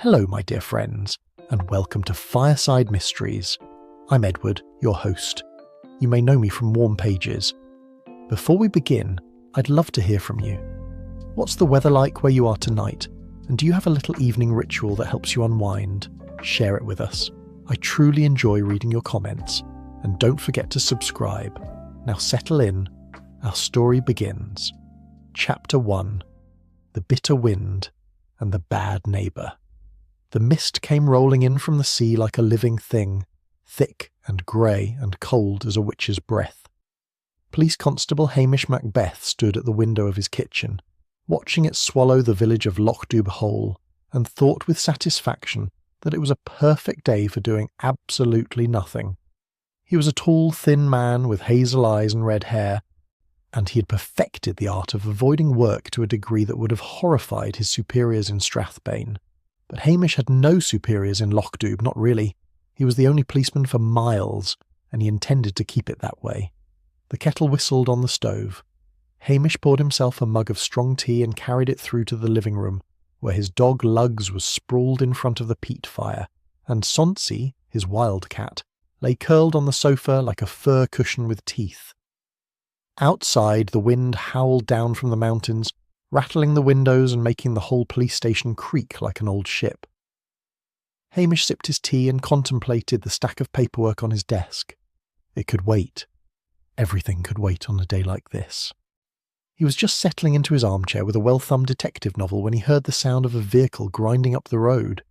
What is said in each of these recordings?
Hello, my dear friends, and welcome to Fireside Mysteries. I'm Edward, your host. You may know me from Warm Pages. Before we begin, I'd love to hear from you. What's the weather like where you are tonight? And do you have a little evening ritual that helps you unwind? Share it with us. I truly enjoy reading your comments. And don't forget to subscribe. Now settle in. Our story begins. Chapter 1. The Bitter Wind and the Bad Neighbour. The mist came rolling in from the sea like a living thing, thick and grey and cold as a witch's breath. Police Constable Hamish Macbeth stood at the window of his kitchen, watching it swallow the village of Loch whole, and thought with satisfaction that it was a perfect day for doing absolutely nothing. He was a tall, thin man with hazel eyes and red hair, and he had perfected the art of avoiding work to a degree that would have horrified his superiors in Strathbane. But Hamish had no superiors in Loch, not really. He was the only policeman for miles, and he intended to keep it that way. The kettle whistled on the stove. Hamish poured himself a mug of strong tea and carried it through to the living room, where his dog Lugs was sprawled in front of the peat fire, and Sonsi, his wild cat, lay curled on the sofa like a fur cushion with teeth. Outside, the wind howled down from the mountains, rattling the windows and making the whole police station creak like an old ship. Hamish sipped his tea and contemplated the stack of paperwork on his desk. It could wait. Everything could wait on a day like this. He was just settling into his armchair with a well-thumbed detective novel when he heard the sound of a vehicle grinding up the road.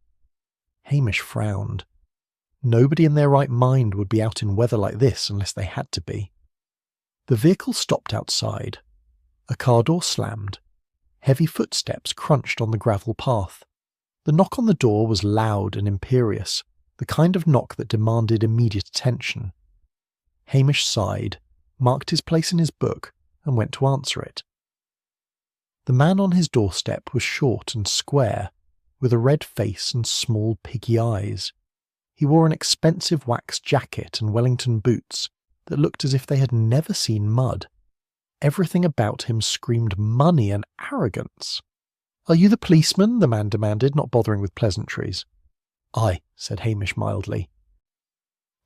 Hamish frowned. Nobody in their right mind would be out in weather like this unless they had to be. The vehicle stopped outside. A car door slammed. Heavy footsteps crunched on the gravel path. The knock on the door was loud and imperious, the kind of knock that demanded immediate attention. Hamish sighed, marked his place in his book, and went to answer it. The man on his doorstep was short and square, with a red face and small piggy eyes. He wore an expensive wax jacket and Wellington boots that looked as if they had never seen mud. Everything about him screamed money and arrogance. "Are you the policeman?" the man demanded, not bothering with pleasantries. "Aye," said Hamish mildly.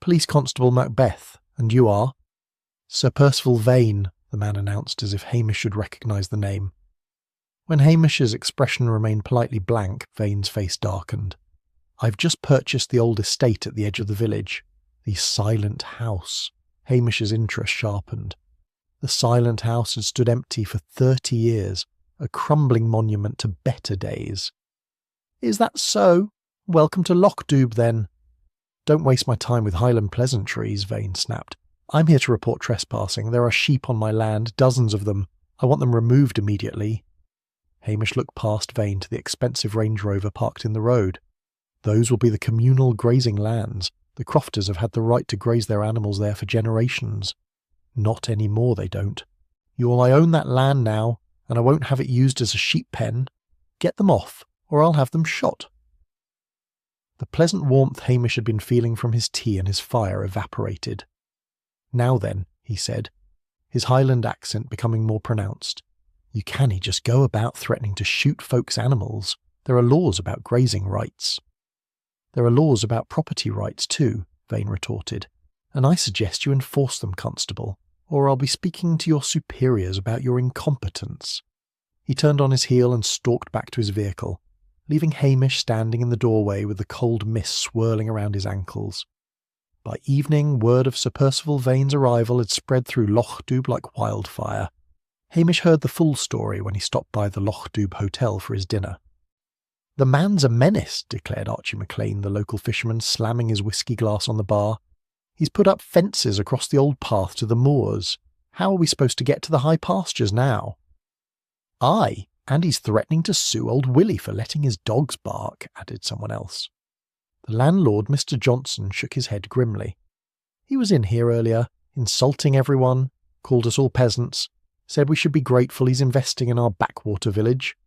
"Police Constable Macbeth, and you are?" "Sir Percival Vane," the man announced, as if Hamish should recognise the name. When Hamish's expression remained politely blank, Vane's face darkened. "I've just purchased the old estate at the edge of the village. The Silent House." Hamish's interest sharpened. The Silent House had stood empty for 30 years, a crumbling monument to better days. "Is that so? Welcome to Loch then." "Don't waste my time with Highland pleasantries," Vane snapped. "I'm here to report trespassing. There are sheep on my land, dozens of them. I want them removed immediately." Hamish looked past Vane to the expensive Range Rover parked in the road. "Those will be the communal grazing lands. The crofters have had the right to graze their animals there for generations." "Not any more, they don't. I own that land now, and I won't have it used as a sheep pen. Get them off, or I'll have them shot." The pleasant warmth Hamish had been feeling from his tea and his fire evaporated. "Now then," he said, his Highland accent becoming more pronounced, "you can't just go about threatening to shoot folks' animals. There are laws about grazing rights." "There are laws about property rights too," Vane retorted, "and I suggest you enforce them, Constable, or I'll be speaking to your superiors about your incompetence." He turned on his heel and stalked back to his vehicle, leaving Hamish standing in the doorway with the cold mist swirling around his ankles. By evening, word of Sir Percival Vane's arrival had spread through Loch like wildfire. Hamish heard the full story when he stopped by the Loch Hotel for his dinner. "The man's a menace," declared Archie McLean, the local fisherman, slamming his whisky glass on the bar. "He's put up fences across the old path to the moors. How are we supposed to get to the high pastures now?" "Aye, and he's threatening to sue old Willie for letting his dogs bark," added someone else. The landlord, Mr. Johnson, shook his head grimly. "He was in here earlier, insulting everyone, called us all peasants, said we should be grateful he's investing in our backwater village."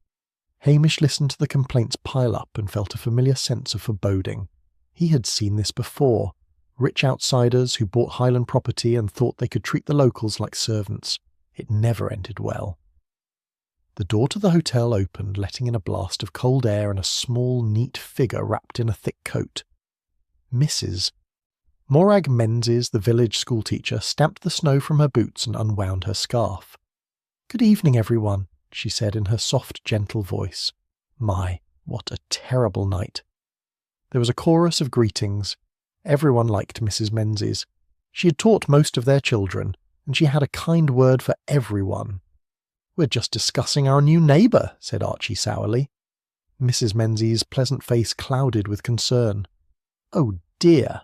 Hamish listened to the complaints pile up and felt a familiar sense of foreboding. He had seen this before. Rich outsiders who bought Highland property and thought they could treat the locals like servants. It never ended well. The door to the hotel opened, letting in a blast of cold air and a small, neat figure wrapped in a thick coat. Mrs. Morag Menzies, the village schoolteacher, stamped the snow from her boots and unwound her scarf. "Good evening, everyone," she said in her soft, gentle voice. My, what a terrible night. There was a chorus of greetings. Everyone liked Mrs. Menzies. She had taught most of their children, and she had a kind word for everyone. "We're just discussing our new neighbour," said Archie sourly. Mrs. Menzies' pleasant face clouded with concern. "Oh dear.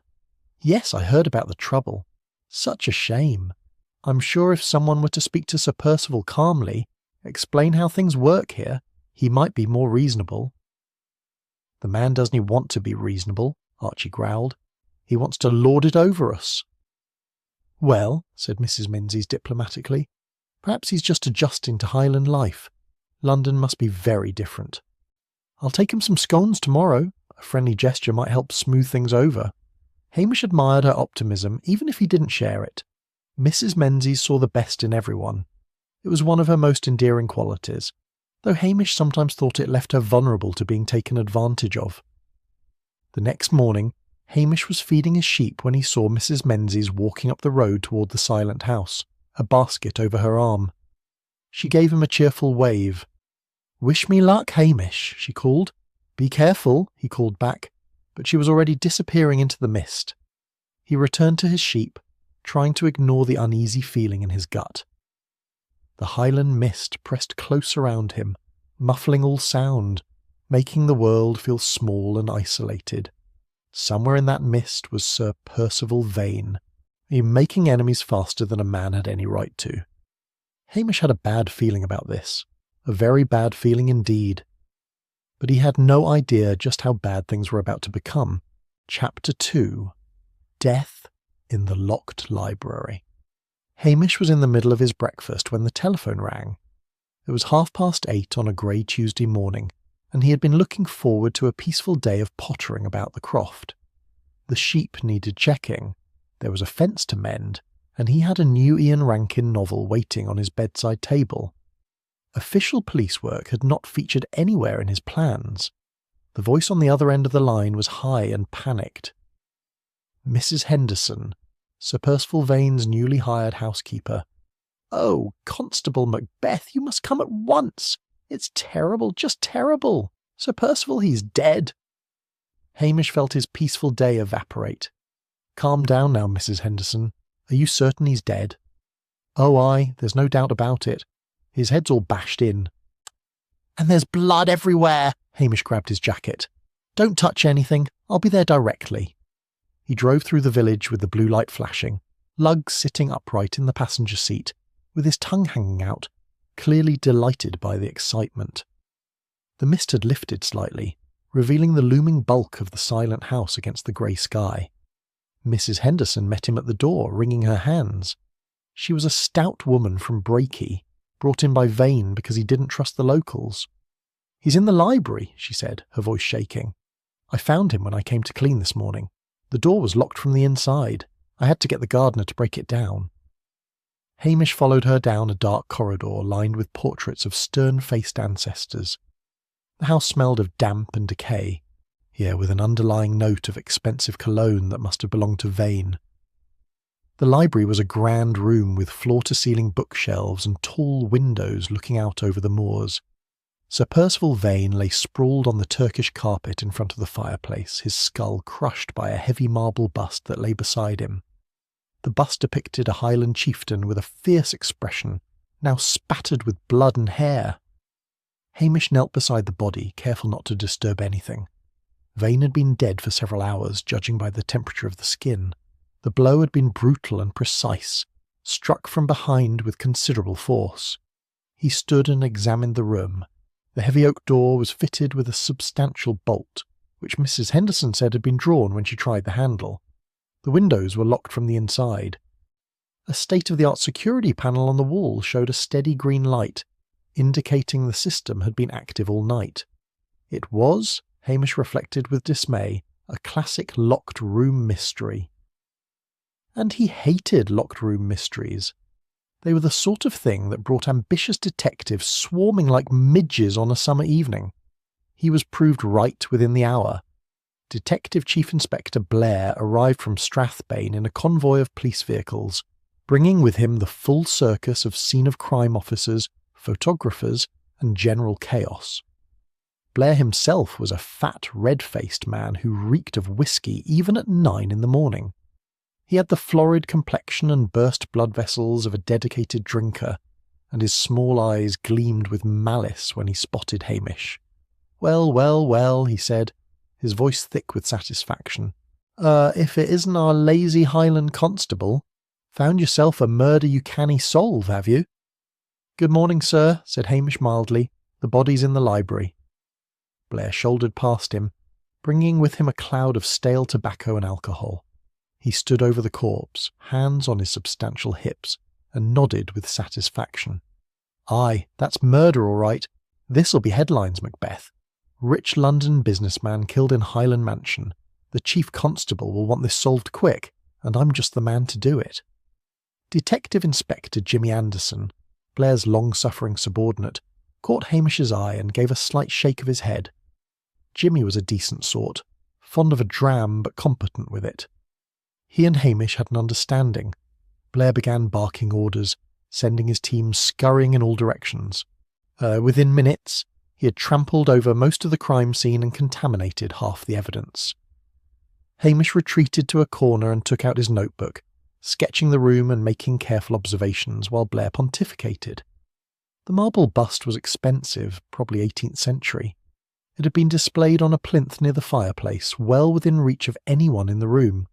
Yes, I heard about the trouble. Such a shame. I'm sure if someone were to speak to Sir Percival calmly, explain how things work here, he might be more reasonable." "The man doesn't want to be reasonable," Archie growled. "He wants to lord it over us." "Well," said Mrs. Menzies diplomatically, "perhaps he's just adjusting to Highland life. London must be very different. I'll take him some scones tomorrow. A friendly gesture might help smooth things over." Hamish admired her optimism, even if he didn't share it. Mrs. Menzies saw the best in everyone. It was one of her most endearing qualities, though Hamish sometimes thought it left her vulnerable to being taken advantage of. The next morning, Hamish was feeding his sheep when he saw Mrs. Menzies walking up the road toward the silent house, a basket over her arm. She gave him a cheerful wave. "Wish me luck, Hamish," she called. "Be careful," he called back, but she was already disappearing into the mist. He returned to his sheep, trying to ignore the uneasy feeling in his gut. The Highland mist pressed close around him, muffling all sound, making the world feel small and isolated. Somewhere in that mist was Sir Percival Vane, making enemies faster than a man had any right to. Hamish had a bad feeling about this, a very bad feeling indeed. But he had no idea just how bad things were about to become. Chapter 2. Death in the Locked Library. Hamish was in the middle of his breakfast when the telephone rang. It was 8:30 on a grey Tuesday morning, and he had been looking forward to a peaceful day of pottering about the croft. The sheep needed checking, there was a fence to mend, and he had a new Ian Rankin novel waiting on his bedside table. Official police work had not featured anywhere in his plans. The voice on the other end of the line was high and panicked. "Mrs. Henderson, Sir Percival Vane's newly hired housekeeper." "Oh, Constable Macbeth, you must come at once. It's terrible, just terrible. Sir Percival, he's dead." Hamish felt his peaceful day evaporate. "Calm down now, Mrs. Henderson. Are you certain he's dead?" "Oh, aye, there's no doubt about it. His head's all bashed in." "And there's blood everywhere." Hamish grabbed his jacket. "Don't touch anything. I'll be there directly." He drove through the village with the blue light flashing, Lugg sitting upright in the passenger seat, with his tongue hanging out, clearly delighted by the excitement. The mist had lifted slightly, revealing the looming bulk of the silent house against the grey sky. Mrs. Henderson met him at the door, wringing her hands. She was a stout woman from Brakey, brought in by Vane because he didn't trust the locals. "He's in the library," she said, her voice shaking. "I found him when I came to clean this morning. The door was locked from the inside. I had to get the gardener to break it down." Hamish followed her down a dark corridor lined with portraits of stern-faced ancestors. The house smelled of damp and decay, with an underlying note of expensive cologne that must have belonged to Vane. The library was a grand room with floor-to-ceiling bookshelves and tall windows looking out over the moors. Sir Percival Vane lay sprawled on the Turkish carpet in front of the fireplace, his skull crushed by a heavy marble bust that lay beside him. The bust depicted a Highland chieftain with a fierce expression, now spattered with blood and hair. Hamish knelt beside the body, careful not to disturb anything. Vane had been dead for several hours, judging by the temperature of the skin. The blow had been brutal and precise, struck from behind with considerable force. He stood and examined the room. The heavy oak door was fitted with a substantial bolt, which Mrs. Henderson said had been drawn when she tried the handle. The windows were locked from the inside. A state-of-the-art security panel on the wall showed a steady green light, indicating the system had been active all night. It was, Hamish reflected with dismay, a classic locked room mystery. And he hated locked room mysteries. They were the sort of thing that brought ambitious detectives swarming like midges on a summer evening. He was proved right within the hour. Detective Chief Inspector Blair arrived from Strathbane in a convoy of police vehicles, bringing with him the full circus of scene-of-crime officers, photographers, and general chaos. Blair himself was a fat, red-faced man who reeked of whiskey even at 9 in the morning. He had the florid complexion and burst blood vessels of a dedicated drinker, and his small eyes gleamed with malice when he spotted Hamish. "Well, well, well," he said, his voice thick with satisfaction. If it isn't our lazy Highland constable. Found yourself a murder you canny solve, have you?" "Good morning, sir," said Hamish mildly. "The body's in the library." Blair shouldered past him, bringing with him a cloud of stale tobacco and alcohol. He stood over the corpse, hands on his substantial hips, and nodded with satisfaction. "Aye, that's murder all right. This'll be headlines, Macbeth. Rich London businessman killed in Highland Mansion. The chief constable will want this solved quick, and I'm just the man to do it." Detective Inspector Jimmy Anderson, Blair's long-suffering subordinate, caught Hamish's eye and gave a slight shake of his head. Jimmy was a decent sort, fond of a dram but competent with it. He and Hamish had an understanding. Blair began barking orders, sending his team scurrying in all directions. Within minutes, he had trampled over most of the crime scene and contaminated half the evidence. Hamish retreated to a corner and took out his notebook, sketching the room and making careful observations while Blair pontificated. The marble bust was expensive, probably 18th century. It had been displayed on a plinth near the fireplace, well within reach of anyone in the room.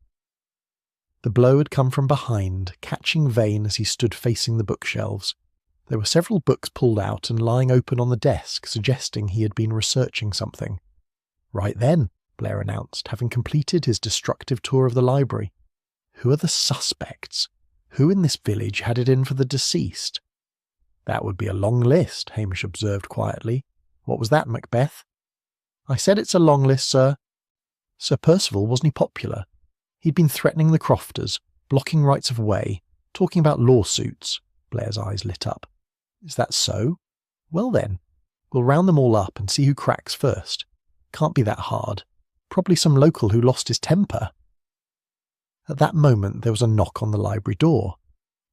The blow had come from behind, catching Vane as he stood facing the bookshelves. There were several books pulled out and lying open on the desk, suggesting he had been researching something. "Right then," Blair announced, having completed his destructive tour of the library. "Who are the suspects? Who in this village had it in for the deceased?" "That would be a long list," Hamish observed quietly. "What was that, Macbeth?" "I said it's a long list, sir. Sir Percival, wasn't he popular? He'd been threatening the crofters, blocking rights of way, talking about lawsuits." Blair's eyes lit up. "Is that so? Well then, we'll round them all up and see who cracks first. Can't be that hard. Probably some local who lost his temper." At that moment there was a knock on the library door.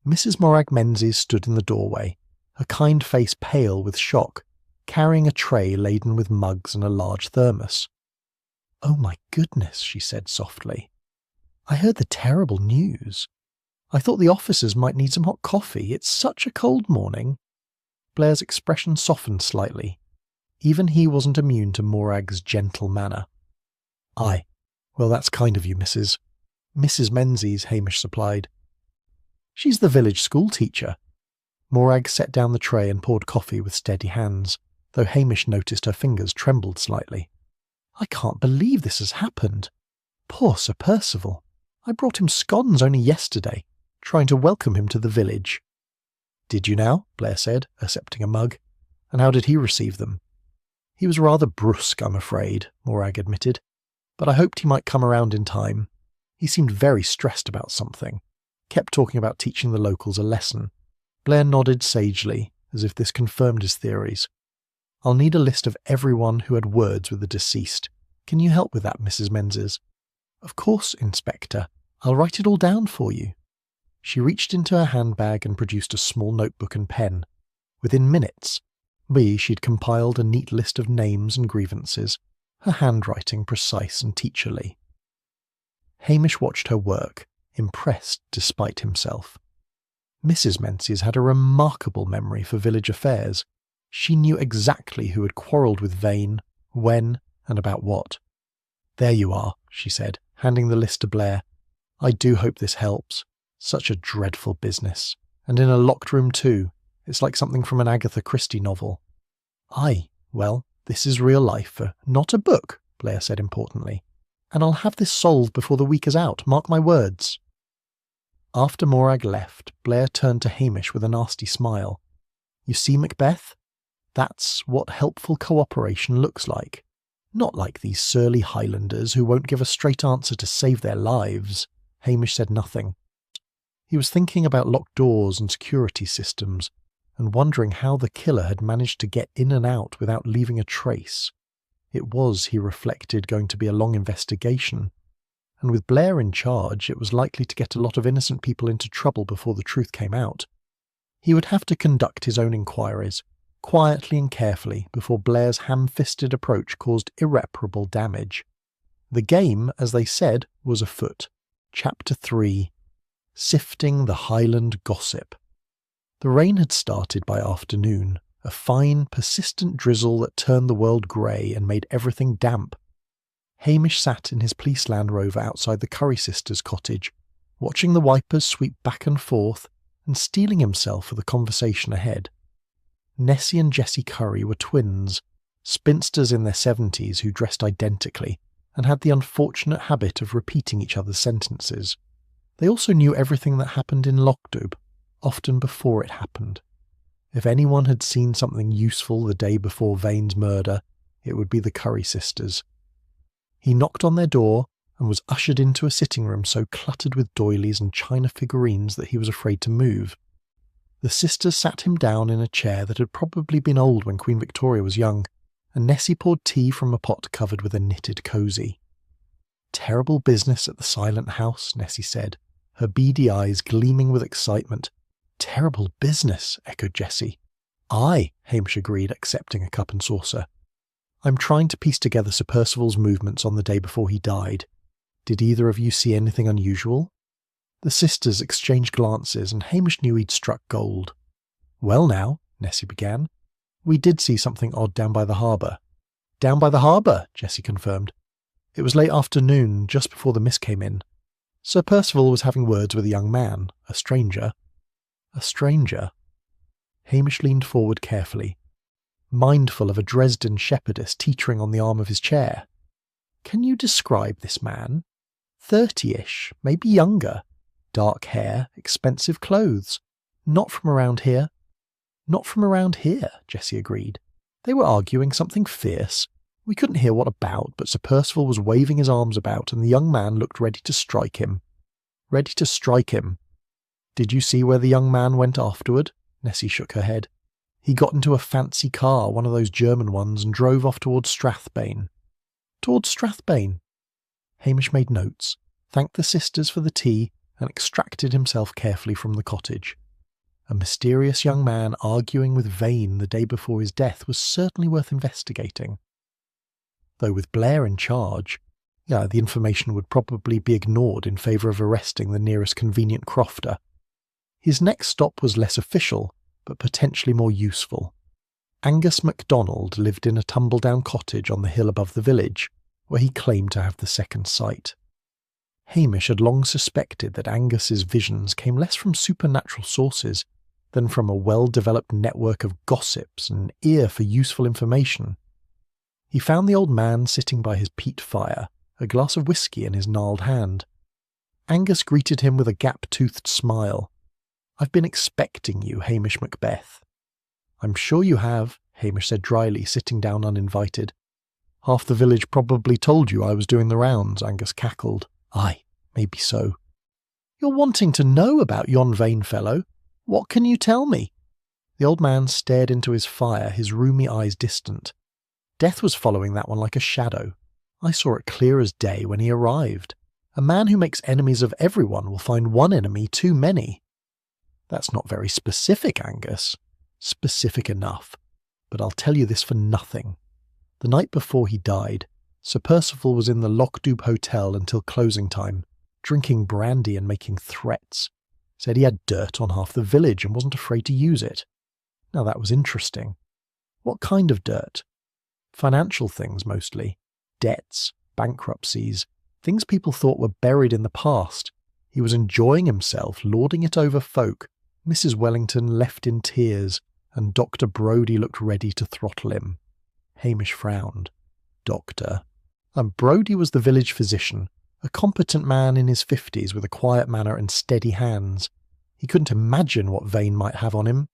Mrs. Morag Menzies stood in the doorway, her kind face pale with shock, carrying a tray laden with mugs and a large thermos. "Oh my goodness," she said softly. "I heard the terrible news. I thought the officers might need some hot coffee. It's such a cold morning." Blair's expression softened slightly. Even he wasn't immune to Morag's gentle manner. "Aye, well that's kind of you, Mrs. Menzies," Hamish supplied. "She's the village school teacher." Morag set down the tray and poured coffee with steady hands, though Hamish noticed her fingers trembled slightly. "I can't believe this has happened. Poor Sir Percival. I brought him scones only yesterday, trying to welcome him to the village." "Did you now?" Blair said, accepting a mug. "And how did he receive them?" "He was rather brusque, I'm afraid," Morag admitted. "But I hoped he might come around in time. He seemed very stressed about something. Kept talking about teaching the locals a lesson." Blair nodded sagely, as if this confirmed his theories. "I'll need a list of everyone who had words with the deceased. Can you help with that, Mrs. Menzies?" "Of course, Inspector. I'll write it all down for you." She reached into her handbag and produced a small notebook and pen. Within minutes, she'd compiled a neat list of names and grievances, her handwriting precise and teacherly. Hamish watched her work, impressed despite himself. Mrs. Menzies had a remarkable memory for village affairs. She knew exactly who had quarrelled with Vane, when, and about what. "There you are," she said, handing the list to Blair. "I do hope this helps. Such a dreadful business. And in a locked room too. It's like something from an Agatha Christie novel." "Aye, well, this is real life, not a book," Blair said importantly. "And I'll have this solved before the week is out, mark my words." After Morag left, Blair turned to Hamish with a nasty smile. "You see, Macbeth? That's what helpful cooperation looks like. Not like these surly Highlanders who won't give a straight answer to save their lives." Hamish said nothing. He was thinking about locked doors and security systems, and wondering how the killer had managed to get in and out without leaving a trace. It was, he reflected, going to be a long investigation, and with Blair in charge, it was likely to get a lot of innocent people into trouble before the truth came out. He would have to conduct his own inquiries, quietly and carefully, before Blair's ham-fisted approach caused irreparable damage. The game, as they said, was afoot. Chapter 3. Sifting the Highland Gossip. The rain had started by afternoon, a fine, persistent drizzle that turned the world grey and made everything damp. Hamish sat in his police Land Rover outside the Curry sisters' cottage, watching the wipers sweep back and forth and steeling himself for the conversation ahead. Nessie and Jessie Curry were twins, spinsters in their 70s who dressed identically and had the unfortunate habit of repeating each other's sentences. They also knew everything that happened in Lockdoub, often before it happened. If anyone had seen something useful the day before Vane's murder, it would be the Curry sisters. He knocked on their door and was ushered into a sitting room so cluttered with doilies and china figurines that he was afraid to move. The sisters sat him down in a chair that had probably been old when Queen Victoria was young, and Nessie poured tea from a pot covered with a knitted cosy. "Terrible business at the Silent House," Nessie said, her beady eyes gleaming with excitement. "Terrible business," echoed Jessie. "Aye," Hamish agreed, accepting a cup and saucer. "I'm trying to piece together Sir Percival's movements on the day before he died. Did either of you see anything unusual?" The sisters exchanged glances, and Hamish knew he'd struck gold. "Well now," Nessie began, "we did see something odd down by the harbour." "Down by the harbour," Jessie confirmed. "It was late afternoon, just before the mist came in. Sir Percival was having words with a young man, a stranger." "A stranger?" Hamish leaned forward carefully, mindful of a Dresden shepherdess teetering on the arm of his chair. "Can you describe this man? 30-ish, maybe younger. Dark hair, expensive clothes. Not from around here." "Not from around here," Jessie agreed. "They were arguing something fierce. We couldn't hear what about, but Sir Percival was waving his arms about, and the young man looked ready to strike him." "Ready to strike him. Did you see where the young man went afterward?" Nessie shook her head. "He got into a fancy car, one of those German ones, and drove off towards Strathbane." "Towards Strathbane?" Hamish made notes, thanked the sisters for the tea, and extracted himself carefully from the cottage. A mysterious young man arguing with Vane the day before his death was certainly worth investigating. Though with Blair in charge, the information would probably be ignored in favour of arresting the nearest convenient crofter. His next stop was less official, but potentially more useful. Angus MacDonald lived in a tumble-down cottage on the hill above the village, where he claimed to have the second sight. Hamish had long suspected that Angus's visions came less from supernatural sources than from a well-developed network of gossips and an ear for useful information. He found the old man sitting by his peat fire, a glass of whisky in his gnarled hand. Angus greeted him with a gap-toothed smile. "I've been expecting you, Hamish Macbeth." "I'm sure you have," Hamish said dryly, sitting down uninvited. "Half the village probably told you I was doing the rounds," Angus cackled. "Aye, maybe so." "You're wanting to know about yon Vane fellow? What can you tell me?" The old man stared into his fire, his rheumy eyes distant. "Death was following that one like a shadow. I saw it clear as day when he arrived. A man who makes enemies of everyone will find one enemy too many." "That's not very specific, Angus." "Specific enough. But I'll tell you this for nothing. The night before he died, Sir Percival was in the Lockdoub Hotel until closing time, drinking brandy and making threats. Said he had dirt on half the village and wasn't afraid to use it. Now that was interesting. What kind of dirt? Financial things mostly. Debts, bankruptcies, things people thought were buried in the past. He was enjoying himself, lording it over folk. Mrs. Wellington left in tears, and Dr. Brodie looked ready to throttle him. Hamish frowned. Doctor. Brodie was the village physician, a competent man in his 50s with a quiet manner and steady hands. He couldn't imagine what Vane might have on him.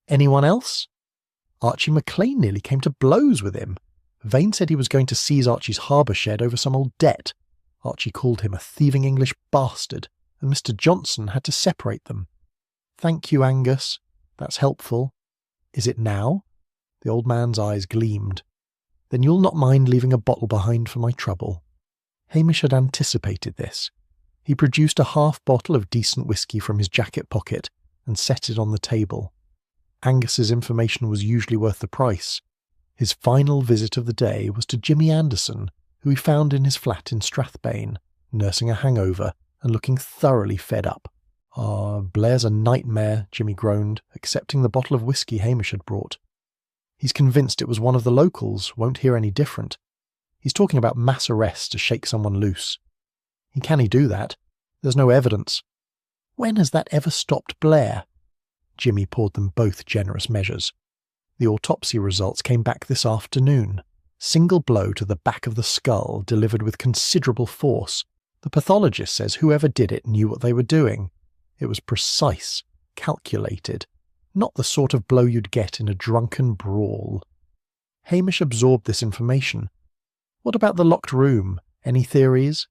Anyone else? Archie MacLean nearly came to blows with him. Vane said he was going to seize Archie's harbour shed over some old debt. Archie called him a thieving English bastard, and Mr. Johnson had to separate them. "Thank you, Angus. That's helpful. Is it now?" The old man's eyes gleamed. "Then you'll not mind leaving a bottle behind for my trouble." Hamish had anticipated this. He produced a half bottle of decent whisky from his jacket pocket and set it on the table. Angus's information was usually worth the price. His final visit of the day was to Jimmy Anderson, who he found in his flat in Strathbane, nursing a hangover and looking thoroughly fed up. Blair's a nightmare," Jimmy groaned, accepting the bottle of whisky Hamish had brought. "He's convinced it was one of the locals, won't hear any different. He's talking about mass arrest to shake someone loose. Can he do that? There's no evidence. When has that ever stopped Blair?" Jimmy poured them both generous measures. The autopsy results came back this afternoon. Single blow to the back of the skull, delivered with considerable force. The pathologist says whoever did it knew what they were doing. It was precise, calculated, not the sort of blow you'd get in a drunken brawl. Hamish absorbed this information. What about the locked room? Any theories?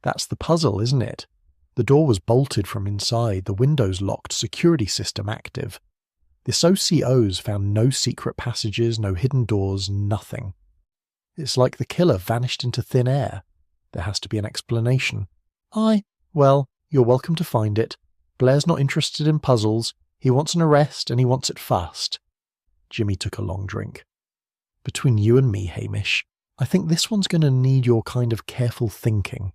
That's the puzzle, isn't it? The door was bolted from inside, the windows locked, security system active. The SOCOs found no secret passages, no hidden doors, nothing. It's like the killer vanished into thin air. There has to be an explanation. Well, you're welcome to find it. Blair's not interested in puzzles. He wants an arrest, and he wants it fast. Jimmy took a long drink. Between you and me, Hamish, I think this one's going to need your kind of careful thinking.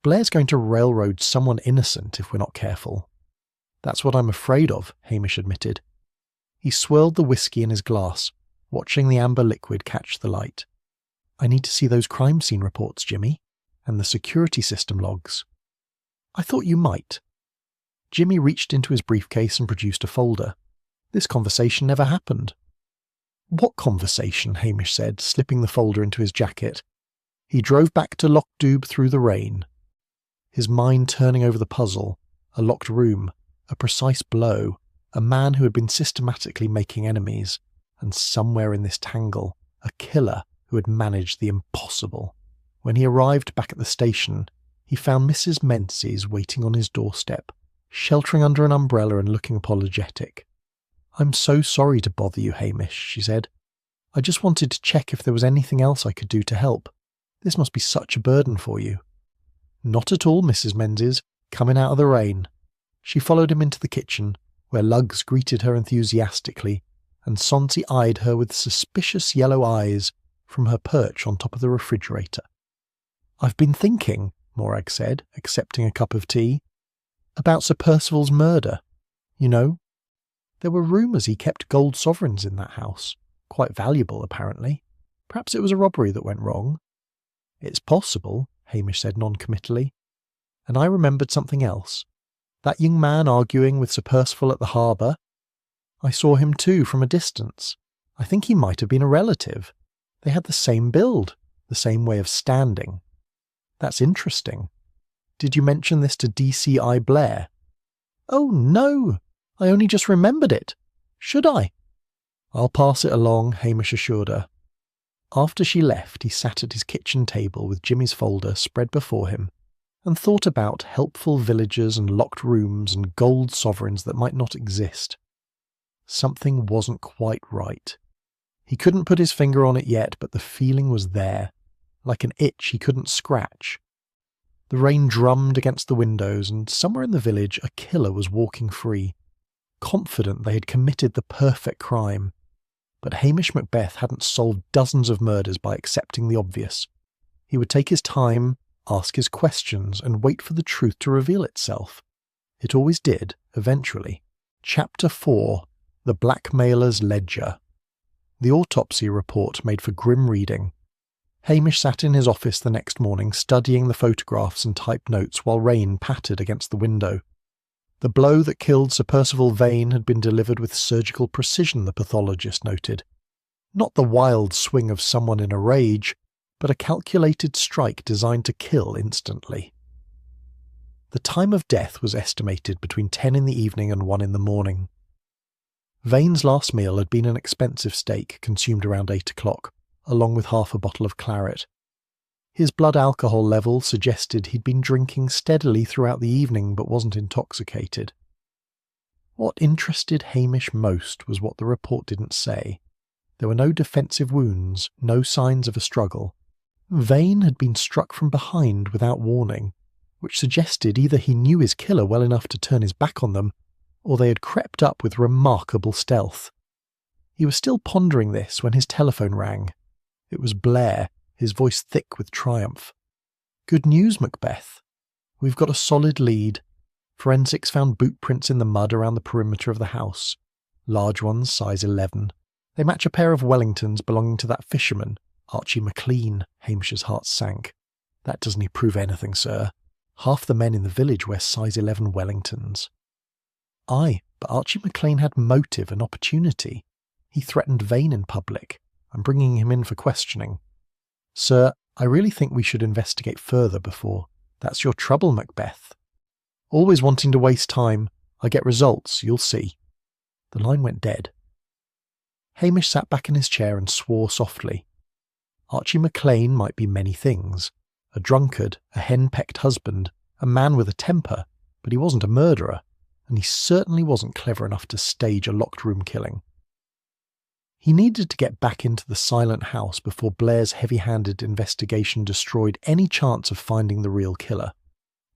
Blair's going to railroad someone innocent if we're not careful. That's what I'm afraid of, Hamish admitted. He swirled the whisky in his glass, watching the amber liquid catch the light. I need to see those crime scene reports, Jimmy, and the security system logs. I thought you might. Jimmy reached into his briefcase and produced a folder. This conversation never happened. What conversation? Hamish said, slipping the folder into his jacket. He drove back to Lochdube through the rain, his mind turning over the puzzle, a locked room, a precise blow, a man who had been systematically making enemies, and somewhere in this tangle, a killer who had managed the impossible. When he arrived back at the station, he found Mrs. Menzies waiting on his doorstep, sheltering under an umbrella and looking apologetic. "I'm so sorry to bother you, Hamish," she said. "I just wanted to check if there was anything else I could do to help. This must be such a burden for you." "Not at all, Mrs. Menzies, coming out of the rain." She followed him into the kitchen, where Luggs greeted her enthusiastically, and Sonsie eyed her with suspicious yellow eyes from her perch on top of the refrigerator. "I've been thinking," Morag said, accepting a cup of tea, "about Sir Percival's murder. You know, there were rumours he kept gold sovereigns in that house, quite valuable apparently. Perhaps it was a robbery that went wrong." "It's possible," Hamish said non-committally. "And I remembered something else. That young man arguing with Sir Percival at the harbour. I saw him too from a distance. I think he might have been a relative. They had the same build, the same way of standing." "That's interesting. Did you mention this to DCI Blair?" "Oh, no. I only just remembered it. Should I?" "I'll pass it along," Hamish assured her. After she left, he sat at his kitchen table with Jimmy's folder spread before him and thought about helpful villagers and locked rooms and gold sovereigns that might not exist. Something wasn't quite right. He couldn't put his finger on it yet, but the feeling was there, like an itch he couldn't scratch. The rain drummed against the windows, and somewhere in the village a killer was walking free, confident they had committed the perfect crime. But Hamish Macbeth hadn't solved dozens of murders by accepting the obvious. He would take his time, ask his questions, and wait for the truth to reveal itself. It always did, eventually. Chapter 4. The Blackmailer's Ledger. The autopsy report made for grim reading. Hamish sat in his office the next morning studying the photographs and typed notes while rain pattered against the window. The blow that killed Sir Percival Vane had been delivered with surgical precision, the pathologist noted. Not the wild swing of someone in a rage, but a calculated strike designed to kill instantly. The time of death was estimated between 10 in the evening and 1 in the morning. Vane's last meal had been an expensive steak consumed around 8 o'clock, along with half a bottle of claret. His blood alcohol level suggested he'd been drinking steadily throughout the evening but wasn't intoxicated. What interested Hamish most was what the report didn't say. There were no defensive wounds, no signs of a struggle. Vane had been struck from behind without warning, which suggested either he knew his killer well enough to turn his back on them, or they had crept up with remarkable stealth. He was still pondering this when his telephone rang. It was Blair, his voice thick with triumph. "Good news, Macbeth. We've got a solid lead. Forensics found boot prints in the mud around the perimeter of the house. Large ones, size 11. They match a pair of Wellingtons belonging to that fisherman, Archie McLean." Hamish's heart sank. "That doesn't prove anything, sir. Half the men in the village wear size 11 Wellingtons." "Aye, but Archie McLean had motive and opportunity. He threatened Vane in public. I'm bringing him in for questioning." "Sir, I really think we should investigate further before." "That's your trouble, Macbeth. Always wanting to waste time. I get results, you'll see." The line went dead. Hamish sat back in his chair and swore softly. Archie McLean might be many things. A drunkard, a hen-pecked husband, a man with a temper, but he wasn't a murderer, and he certainly wasn't clever enough to stage a locked-room killing. He needed to get back into the silent house before Blair's heavy-handed investigation destroyed any chance of finding the real killer.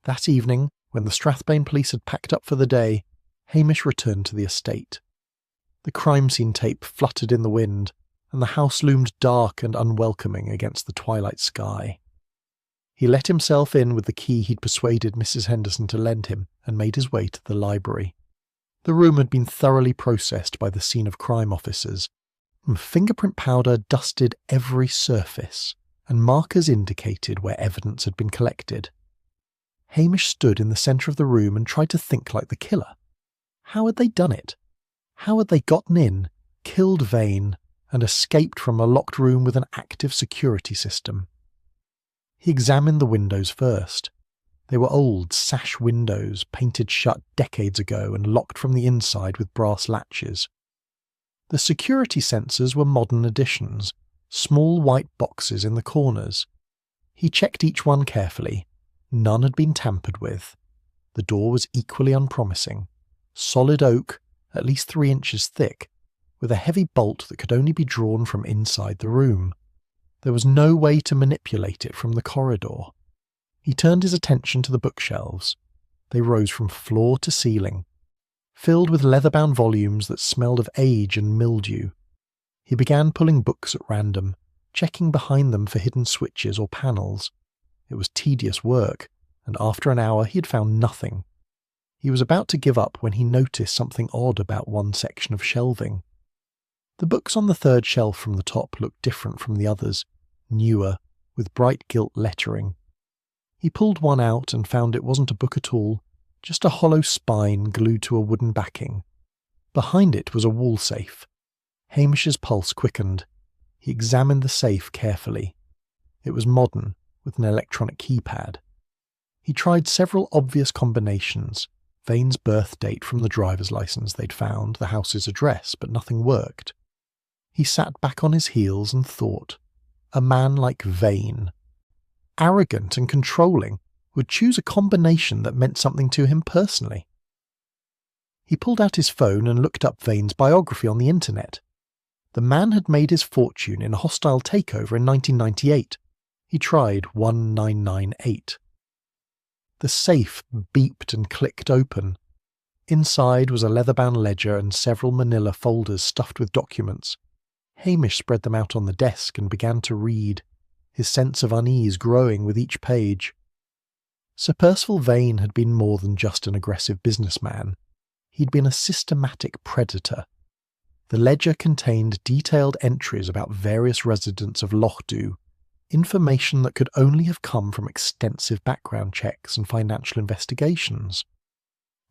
That evening, when the Strathbane police had packed up for the day, Hamish returned to the estate. The crime scene tape fluttered in the wind, and the house loomed dark and unwelcoming against the twilight sky. He let himself in with the key he'd persuaded Mrs. Henderson to lend him and made his way to the library. The room had been thoroughly processed by the scene of crime officers. Fingerprint powder dusted every surface, and markers indicated where evidence had been collected. Hamish stood in the centre of the room and tried to think like the killer. How had they done it? How had they gotten in, killed Vane, and escaped from a locked room with an active security system? He examined the windows first. They were old, sash windows, painted shut decades ago and locked from the inside with brass latches. The security sensors were modern additions, small white boxes in the corners. He checked each one carefully. None had been tampered with. The door was equally unpromising. Solid oak, at least 3 inches thick, with a heavy bolt that could only be drawn from inside the room. There was no way to manipulate it from the corridor. He turned his attention to the bookshelves. They rose from floor to ceiling, filled with leather-bound volumes that smelled of age and mildew. He began pulling books at random, checking behind them for hidden switches or panels. It was tedious work, and after an hour he had found nothing. He was about to give up when he noticed something odd about one section of shelving. The books on the third shelf from the top looked different from the others, newer, with bright gilt lettering. He pulled one out and found it wasn't a book at all, just a hollow spine glued to a wooden backing. Behind it was a wall safe. Hamish's pulse quickened. He examined the safe carefully. It was modern, with an electronic keypad. He tried several obvious combinations, Vane's birth date from the driver's license they'd found, the house's address, but nothing worked. He sat back on his heels and thought. A man like Vane, arrogant and controlling, would choose a combination that meant something to him personally. He pulled out his phone and looked up Vane's biography on the internet. The man had made his fortune in a hostile takeover in 1998. He tried 1998. The safe beeped and clicked open. Inside was a leather-bound ledger and several manila folders stuffed with documents. Hamish spread them out on the desk and began to read, his sense of unease growing with each page. Sir Percival Vane had been more than just an aggressive businessman. He'd been a systematic predator. The ledger contained detailed entries about various residents of Lochdu, information that could only have come from extensive background checks and financial investigations.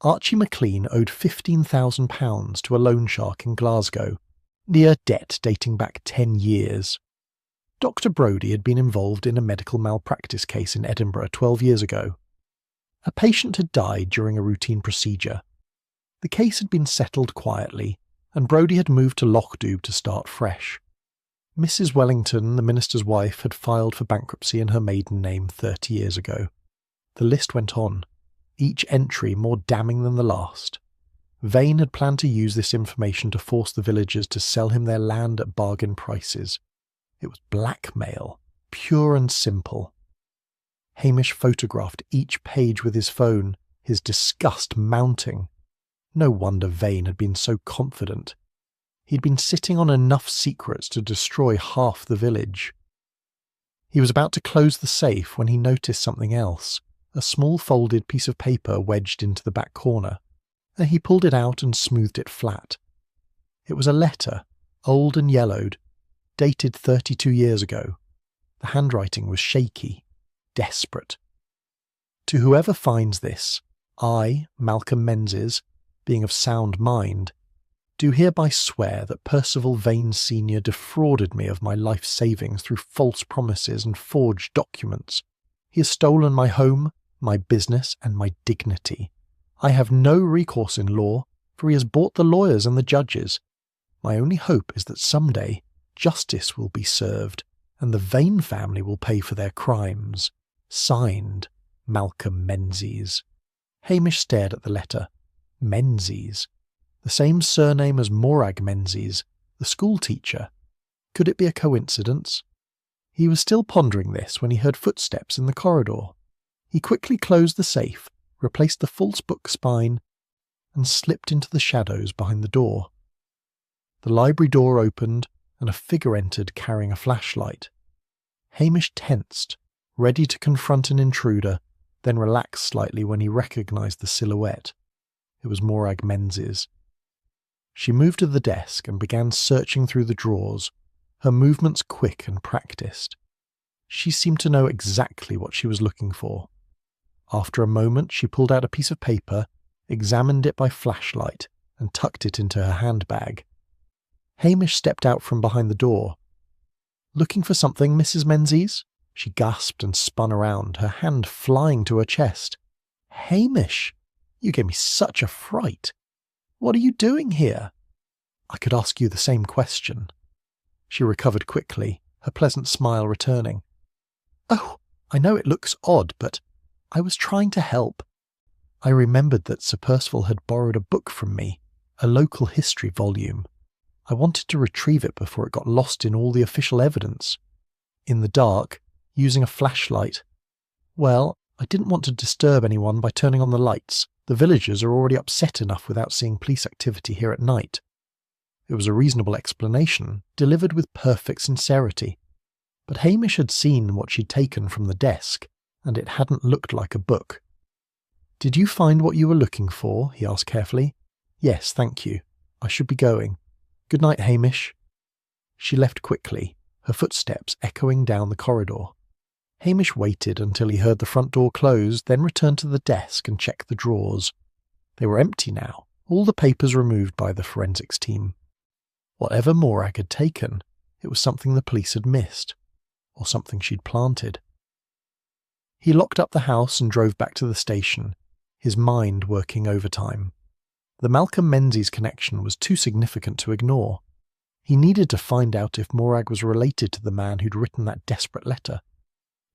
Archie McLean owed £15,000 to a loan shark in Glasgow, near debt dating back 10 years. Dr. Brodie had been involved in a medical malpractice case in Edinburgh 12 years ago. A patient had died during a routine procedure. The case had been settled quietly, and Brodie had moved to Lochdu to start fresh. Mrs. Wellington, the minister's wife, had filed for bankruptcy in her maiden name 30 years ago. The list went on, each entry more damning than the last. Vane had planned to use this information to force the villagers to sell him their land at bargain prices. It was blackmail, pure and simple. Hamish photographed each page with his phone, his disgust mounting. No wonder Vane had been so confident. He'd been sitting on enough secrets to destroy half the village. He was about to close the safe when he noticed something else, a small folded piece of paper wedged into the back corner. He pulled it out and smoothed it flat. It was a letter, old and yellowed, dated 32 years ago. The handwriting was shaky, desperate. To whoever finds this, I, Malcolm Menzies, being of sound mind, do hereby swear that Percival Vane Sr. defrauded me of my life savings through false promises and forged documents. He has stolen my home, my business, and my dignity. I have no recourse in law, for he has bought the lawyers and the judges. My only hope is that someday justice will be served, and the Vane family will pay for their crimes. Signed, Malcolm Menzies. Hamish stared at the letter. Menzies. The same surname as Morag Menzies, the schoolteacher. Could it be a coincidence? He was still pondering this when he heard footsteps in the corridor. He quickly closed the safe, replaced the false book spine, and slipped into the shadows behind the door. The library door opened, and a figure entered carrying a flashlight. Hamish tensed, ready to confront an intruder, then relaxed slightly when he recognised the silhouette. It was Morag Menzies. She moved to the desk and began searching through the drawers, her movements quick and practised. She seemed to know exactly what she was looking for. After a moment, she pulled out a piece of paper, examined it by flashlight, and tucked it into her handbag. Hamish stepped out from behind the door. "Looking for something, Mrs. Menzies?" She gasped and spun around, her hand flying to her chest. "Hamish, you gave me such a fright. What are you doing here?" "I could ask you the same question." She recovered quickly, her pleasant smile returning. "Oh, I know it looks odd, but I was trying to help. I remembered that Sir Percival had borrowed a book from me, a local history volume. I wanted to retrieve it before it got lost in all the official evidence. In the dark, using a flashlight. Well, I didn't want to disturb anyone by turning on the lights. The villagers are already upset enough without seeing police activity here at night." It was a reasonable explanation, delivered with perfect sincerity. But Hamish had seen what she'd taken from the desk, and it hadn't looked like a book. "Did you find what you were looking for?" he asked carefully. "Yes, thank you. I should be going. Good night, Hamish." She left quickly, her footsteps echoing down the corridor. Hamish waited until he heard the front door close, then returned to the desk and checked the drawers. They were empty now, all the papers removed by the forensics team. Whatever Morag had taken, it was something the police had missed, or something she'd planted. He locked up the house and drove back to the station, his mind working overtime. The Malcolm Menzies connection was too significant to ignore. He needed to find out if Morag was related to the man who'd written that desperate letter.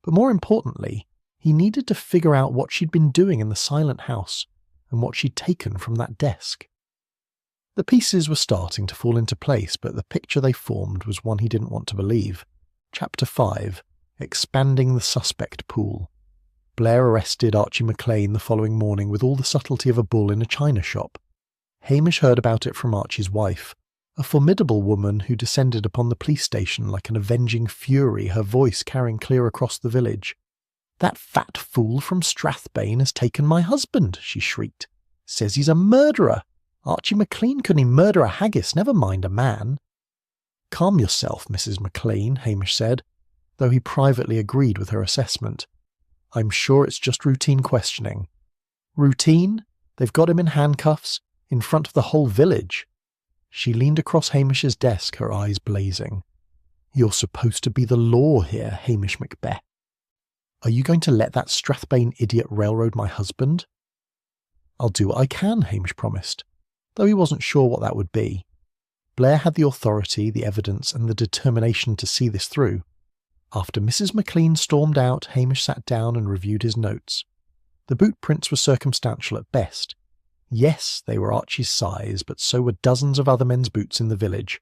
But more importantly, he needed to figure out what she'd been doing in the silent house and what she'd taken from that desk. The pieces were starting to fall into place, but the picture they formed was one he didn't want to believe. Chapter 5. Expanding the suspect pool. Blair arrested Archie McLean the following morning with all the subtlety of a bull in a china shop. Hamish heard about it from Archie's wife, a formidable woman who descended upon the police station like an avenging fury, her voice carrying clear across the village. "That fat fool from Strathbane has taken my husband," she shrieked. "Says he's a murderer. Archie McLean couldn't murder a haggis, never mind a man." "Calm yourself, Mrs. McLean," Hamish said, though he privately agreed with her assessment. "I'm sure it's just routine questioning." "Routine? They've got him in handcuffs, in front of the whole village." She leaned across Hamish's desk, her eyes blazing. "You're supposed to be the law here, Hamish Macbeth. Are you going to let that Strathbane idiot railroad my husband?" "I'll do what I can," Hamish promised, though he wasn't sure what that would be. Blair had the authority, the evidence, and the determination to see this through. After Mrs. McLean stormed out, Hamish sat down and reviewed his notes. The boot prints were circumstantial at best. Yes, they were Archie's size, but so were dozens of other men's boots in the village.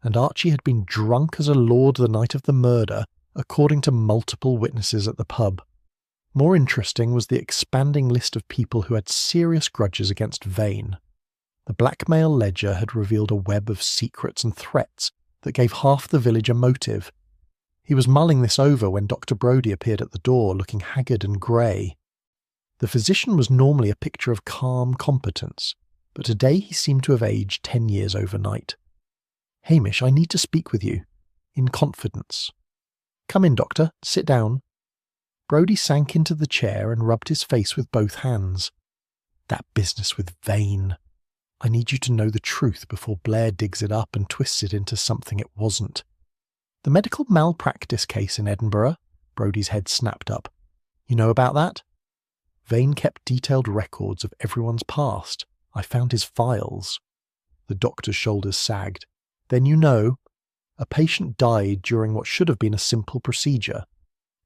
And Archie had been drunk as a lord the night of the murder, according to multiple witnesses at the pub. More interesting was the expanding list of people who had serious grudges against Vane. The blackmail ledger had revealed a web of secrets and threats that gave half the village a motive. He was mulling this over when Dr. Brodie appeared at the door, looking haggard and grey. The physician was normally a picture of calm competence, but today he seemed to have aged 10 years overnight. "Hamish, I need to speak with you. In confidence." "Come in, doctor. Sit down." Brodie sank into the chair and rubbed his face with both hands. "That business with Vane. I need you to know the truth before Blair digs it up and twists it into something it wasn't." "The medical malpractice case in Edinburgh?" Brodie's head snapped up. "You know about that?" "Vane kept detailed records of everyone's past. I found his files." The doctor's shoulders sagged. "Then you know. A patient died during what should have been a simple procedure.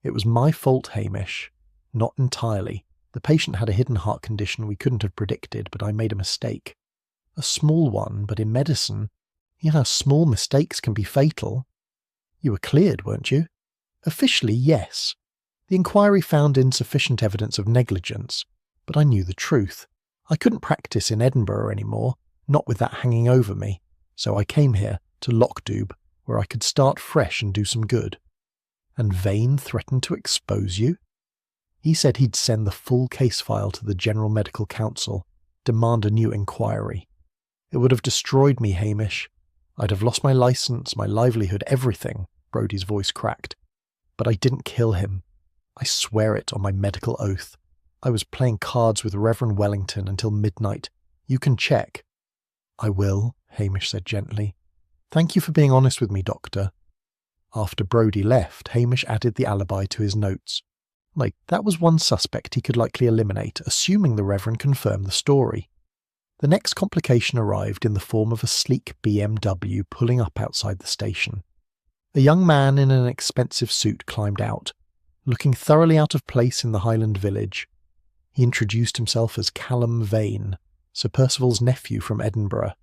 It was my fault, Hamish. Not entirely. The patient had a hidden heart condition we couldn't have predicted, but I made a mistake. A small one, but in medicine, you know how small mistakes can be fatal. You were cleared, weren't you?" "Officially, yes. The inquiry found insufficient evidence of negligence, but I knew the truth. I couldn't practice in Edinburgh anymore, not with that hanging over me, so I came here, to Lochdoub, where I could start fresh and do some good." "And Vane threatened to expose you?" "He said he'd send the full case file to the General Medical Council, demand a new inquiry. It would have destroyed me, Hamish. I'd have lost my licence, my livelihood, everything." Brodie's voice cracked. "But I didn't kill him. I swear it on my medical oath. I was playing cards with Reverend Wellington until midnight. You can check." "I will," Hamish said gently. "Thank you for being honest with me, Doctor." After Brodie left, Hamish added the alibi to his notes. That was one suspect he could likely eliminate, assuming the Reverend confirmed the story. The next complication arrived in the form of a sleek BMW pulling up outside the station. A young man in an expensive suit climbed out, looking thoroughly out of place in the Highland village. He introduced himself as Callum Vane, Sir Percival's nephew from Edinburgh.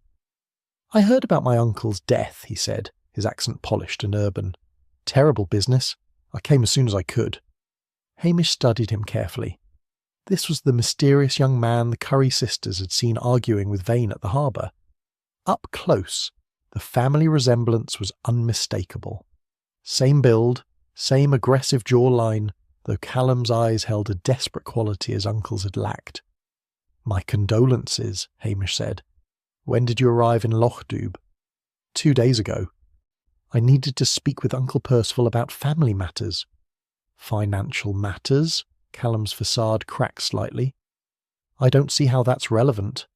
"I heard about my uncle's death," he said, his accent polished and urban. "Terrible business. I came as soon as I could." Hamish studied him carefully. This was the mysterious young man the Curry sisters had seen arguing with Vane at the harbour. Up close, the family resemblance was unmistakable. Same build, same aggressive jawline, though Callum's eyes held a desperate quality his uncle's had lacked. "My condolences," Hamish said. "When did you arrive in Lochdoub?" 2 days ago. I needed to speak with Uncle Percival about family matters." "Financial matters?" Callum's facade cracked slightly. "I don't see how that's relevant."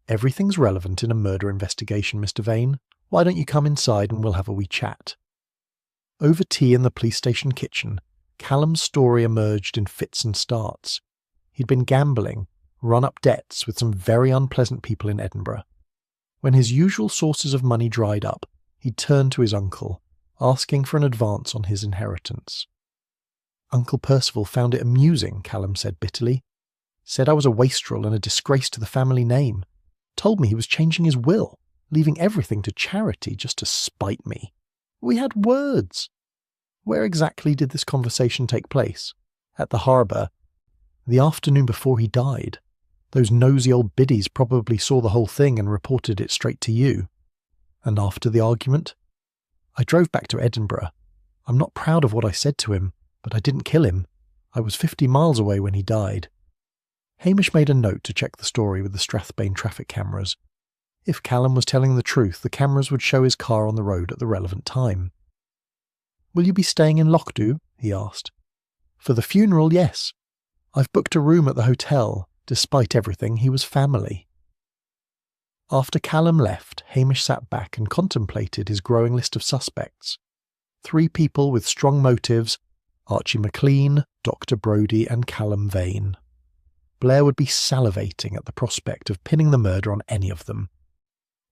"Everything's relevant in a murder investigation, Mr. Vane. Why don't you come inside and we'll have a wee chat?" Over tea in the police station kitchen, Callum's story emerged in fits and starts. He'd been gambling, run up debts with some very unpleasant people in Edinburgh. When his usual sources of money dried up, he turned to his uncle, asking for an advance on his inheritance. "Uncle Percival found it amusing," Callum said bitterly. "Said I was a wastrel and a disgrace to the family name. Told me he was changing his will, leaving everything to charity just to spite me. We had words." "Where exactly did this conversation take place?" "At the harbour. The afternoon before he died. Those nosy old biddies probably saw the whole thing and reported it straight to you." "And after the argument?" "I drove back to Edinburgh. I'm not proud of what I said to him, but I didn't kill him. I was 50 miles away when he died." Hamish made a note to check the story with the Strathbane traffic cameras. If Callum was telling the truth, the cameras would show his car on the road at the relevant time. "Will you be staying in Lochdoub?" he asked. "For the funeral, yes. I've booked a room at the hotel. Despite everything, he was family." After Callum left, Hamish sat back and contemplated his growing list of suspects. 3 people with strong motives: Archie McLean, Dr. Brodie and Callum Vane. Blair would be salivating at the prospect of pinning the murder on any of them.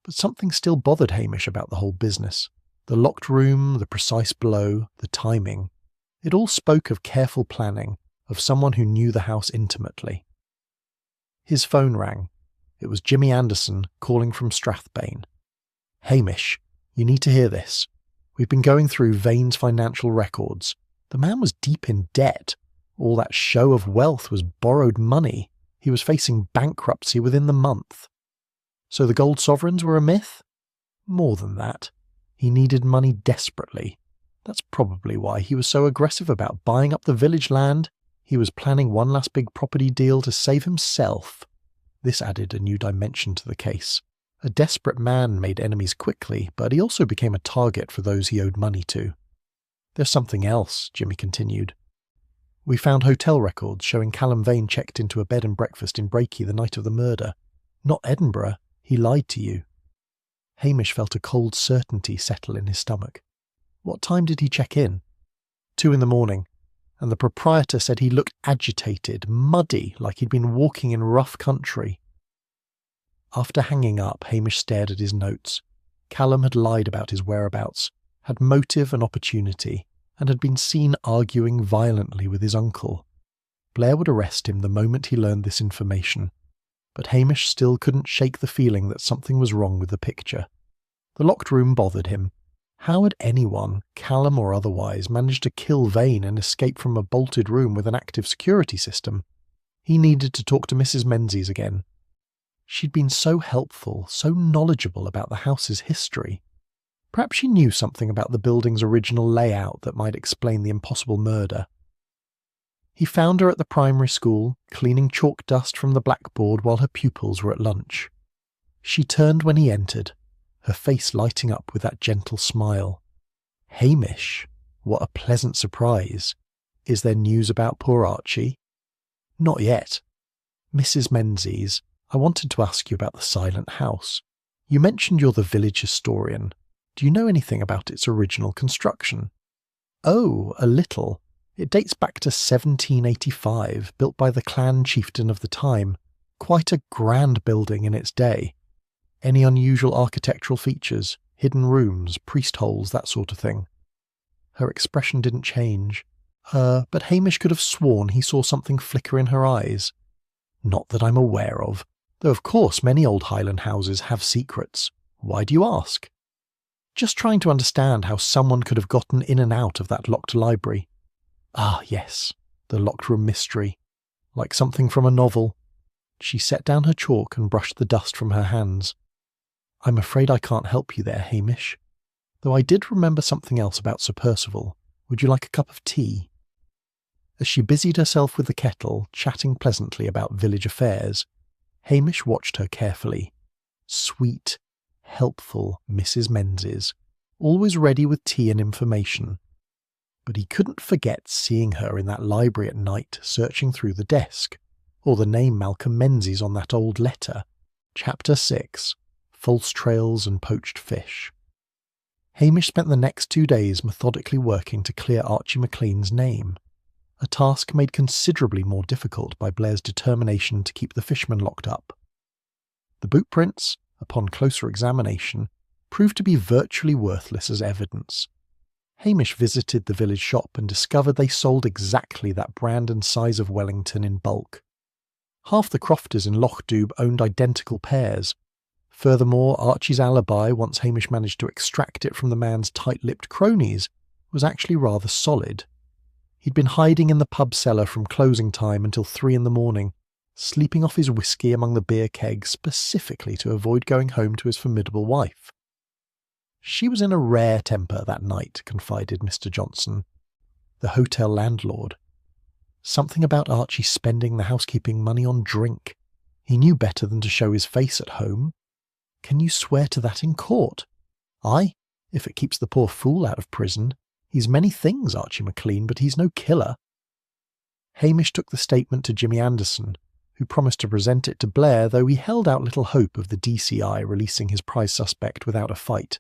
But something still bothered Hamish about the whole business. The locked room, the precise blow, the timing. It all spoke of careful planning, of someone who knew the house intimately. His phone rang. It was Jimmy Anderson calling from Strathbane. "Hamish, you need to hear this. We've been going through Vane's financial records. The man was deep in debt. All that show of wealth was borrowed money. He was facing bankruptcy within the month. So the gold sovereigns were a myth? More than that. He needed money desperately. That's probably why he was so aggressive about buying up the village land. He was planning one last big property deal to save himself." This added a new dimension to the case. A desperate man made enemies quickly, but he also became a target for those he owed money to. "There's something else," Jimmy continued. "We found hotel records showing Callum Vane checked into a bed and breakfast in Brakey the night of the murder. Not Edinburgh. He lied to you." Hamish felt a cold certainty settle in his stomach. "What time did he check in?" 2 a.m, and the proprietor said he looked agitated, muddy, like he'd been walking in rough country. After hanging up, Hamish stared at his notes. Callum had lied about his whereabouts, had motive and opportunity, and had been seen arguing violently with his uncle. Blair would arrest him the moment he learned this information, but Hamish still couldn't shake the feeling that something was wrong with the picture. The locked room bothered him. How had anyone, Callum or otherwise, managed to kill Vane and escape from a bolted room with an active security system? He needed to talk to Mrs. Menzies again. She'd been so helpful, so knowledgeable about the house's history. Perhaps she knew something about the building's original layout that might explain the impossible murder. He found her at the primary school, cleaning chalk dust from the blackboard while her pupils were at lunch. She turned when he entered, her face lighting up with that gentle smile. "Hamish, what a pleasant surprise. Is there news about poor Archie?" "Not yet. Mrs. Menzies, I wanted to ask you about the Silent House. You mentioned you're the village historian. Do you know anything about its original construction?" "Oh, a little. It dates back to 1785, built by the clan chieftain of the time. Quite a grand building in its day. Any unusual architectural features, hidden rooms, priest holes, that sort of thing?" Her expression didn't change. But Hamish could have sworn he saw something flicker in her eyes. "Not that I'm aware of, though of course many old Highland houses have secrets. Why do you ask?" "Just trying to understand how someone could have gotten in and out of that locked library." "Ah, yes, the locked room mystery. Like something from a novel." She set down her chalk and brushed the dust from her hands. "I'm afraid I can't help you there, Hamish. Though I did remember something else about Sir Percival. Would you like a cup of tea?" As she busied herself with the kettle, chatting pleasantly about village affairs, Hamish watched her carefully. Sweet, helpful Mrs. Menzies, always ready with tea and information. But he couldn't forget seeing her in that library at night searching through the desk, or the name Malcolm Menzies on that old letter. Chapter 6, False Trails and Poached Fish. Hamish spent the next 2 days methodically working to clear Archie McLean's name, a task made considerably more difficult by Blair's determination to keep the fisherman locked up. The boot prints, upon closer examination, proved to be virtually worthless as evidence. Hamish visited the village shop and discovered they sold exactly that brand and size of Wellington in bulk. Half the crofters in Loch-Dubh owned identical pairs. Furthermore, Archie's alibi, once Hamish managed to extract it from the man's tight-lipped cronies, was actually rather solid. He'd been hiding in the pub cellar from closing time until 3 a.m, sleeping off his whiskey among the beer kegs specifically to avoid going home to his formidable wife. She was in a rare temper that night, confided Mr. Johnson, the hotel landlord. Something about Archie spending the housekeeping money on drink. He knew better than to show his face at home. Can you swear to that in court? Aye, if it keeps the poor fool out of prison. He's many things, Archie McLean, but he's no killer. Hamish took the statement to Jimmy Anderson, who promised to present it to Blair, though he held out little hope of the DCI releasing his prize suspect without a fight.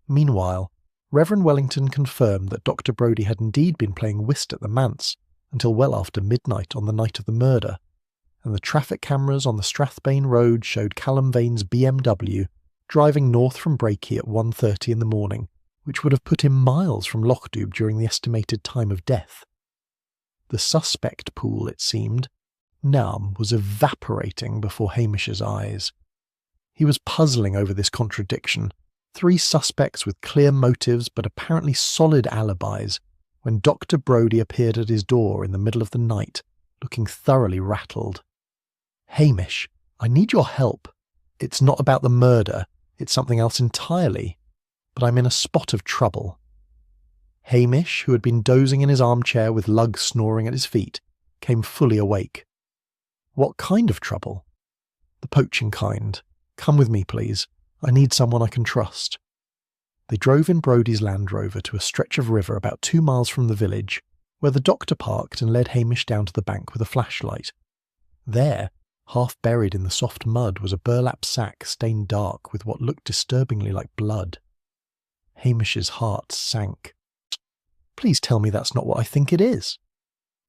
Meanwhile, Reverend Wellington confirmed that Dr. Brodie had indeed been playing whist at the manse until well after midnight on the night of the murder, and the traffic cameras on the Strathbane Road showed Callum Vane's BMW driving north from Brakey at 1:30 in the morning, which would have put him miles from Lochdoub during the estimated time of death. The suspect pool, it seemed, was evaporating before Hamish's eyes. He was puzzling over this contradiction. 3 suspects with clear motives but apparently solid alibis, when Dr. Brodie appeared at his door in the middle of the night, looking thoroughly rattled. "Hamish, I need your help. It's not about the murder, it's something else entirely, but I'm in a spot of trouble." Hamish, who had been dozing in his armchair with Lug snoring at his feet, came fully awake. "What kind of trouble?" "The poaching kind. Come with me, please. I need someone I can trust." They drove in Brodie's Land Rover to a stretch of river about 2 miles from the village, where the doctor parked and led Hamish down to the bank with a flashlight. There, half buried in the soft mud, was a burlap sack stained dark with what looked disturbingly like blood. Hamish's heart sank. "Please tell me that's not what I think it is."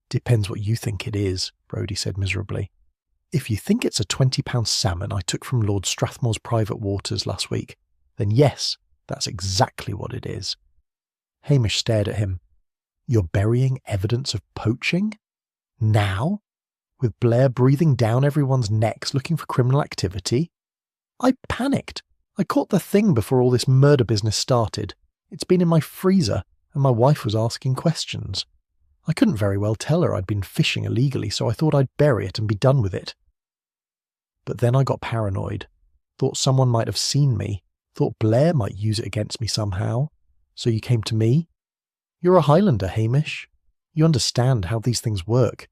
"Depends what you think it is," Brodie said miserably. "If you think it's a £20 salmon I took from Lord Strathmore's private waters last week, then yes, that's exactly what it is." Hamish stared at him. "You're burying evidence of poaching? Now? With Blair breathing down everyone's necks looking for criminal activity?" "I panicked. I caught the thing before all this murder business started. It's been in my freezer, and my wife was asking questions. I couldn't very well tell her I'd been fishing illegally, so I thought I'd bury it and be done with it. But then I got paranoid, thought someone might have seen me, thought Blair might use it against me somehow. So you came to me? You're a Highlander, Hamish. You understand how these things work.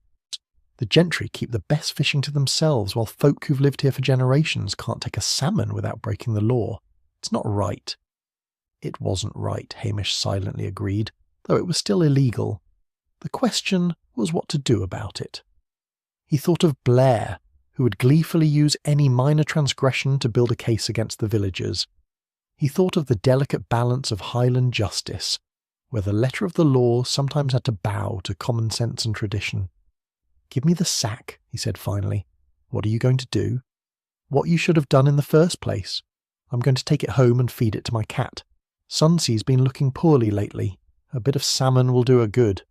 The gentry keep the best fishing to themselves, while folk who've lived here for generations can't take a salmon without breaking the law. It's not right." It wasn't right, Hamish silently agreed, though it was still illegal. The question was what to do about it. He thought of Blair, who would gleefully use any minor transgression to build a case against the villagers. He thought of the delicate balance of Highland justice, where the letter of the law sometimes had to bow to common sense and tradition. "Give me the sack," he said finally. "What are you going to do?" "What you should have done in the first place. I'm going to take it home and feed it to my cat. Sunsea's been looking poorly lately. A bit of salmon will do her good."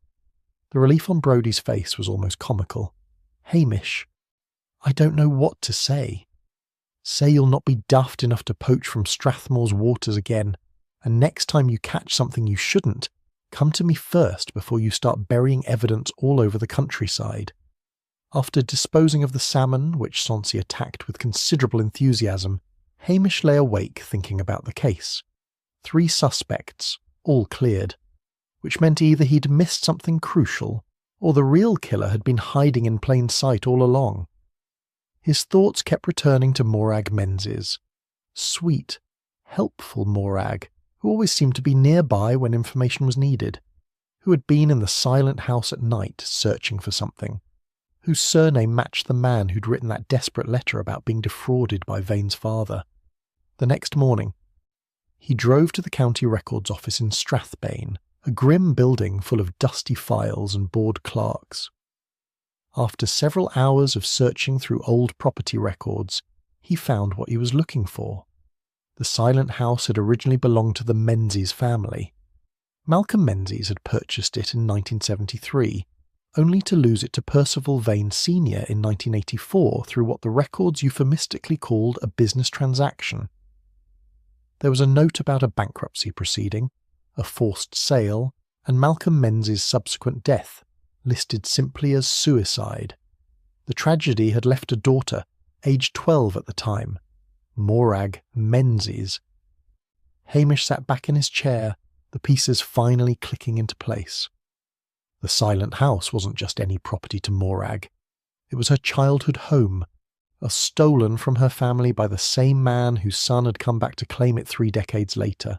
The relief on Brodie's face was almost comical. "Hamish, I don't know what to say. Say you'll not be daft enough to poach from Strathmore's waters again, and next time you catch something you shouldn't, come to me first before you start burying evidence all over the countryside." After disposing of the salmon, which Sonsey attacked with considerable enthusiasm, Hamish lay awake thinking about the case. 3 suspects, all cleared, which meant either he'd missed something crucial, or the real killer had been hiding in plain sight all along. His thoughts kept returning to Morag Menzies. Sweet, helpful Morag, who always seemed to be nearby when information was needed, who had been in the silent house at night searching for something, whose surname matched the man who'd written that desperate letter about being defrauded by Vane's father. The next morning, he drove to the county records office in Strathbane, a grim building full of dusty files and bored clerks. After several hours of searching through old property records, he found what he was looking for. The silent house had originally belonged to the Menzies family. Malcolm Menzies had purchased it in 1973, only to lose it to Percival Vane Sr. in 1984 through what the records euphemistically called a business transaction. There was a note about a bankruptcy proceeding, a forced sale, and Malcolm Menzies' subsequent death, listed simply as suicide. The tragedy had left a daughter, aged 12 at the time, Morag Menzies. Hamish sat back in his chair, the pieces finally clicking into place. The silent house wasn't just any property to Morag. It was her childhood home, stolen from her family by the same man whose son had come back to claim it 3 decades later.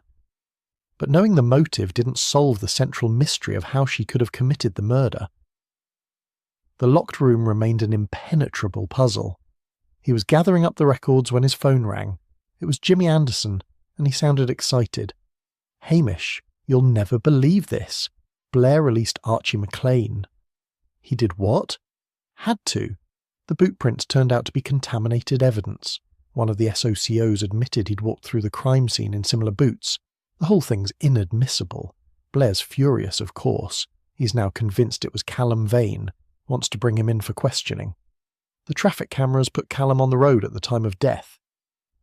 But knowing the motive didn't solve the central mystery of how she could have committed the murder. The locked room remained an impenetrable puzzle. He was gathering up the records when his phone rang. It was Jimmy Anderson, and he sounded excited. "Hamish, you'll never believe this. Blair released Archie McLean." "He did what?" "Had to. The boot prints turned out to be contaminated evidence. One of the SOCOs admitted he'd walked through the crime scene in similar boots. The whole thing's inadmissible. Blair's furious, of course. He's now convinced it was Callum Vane, wants to bring him in for questioning. The traffic cameras put Callum on the road at the time of death.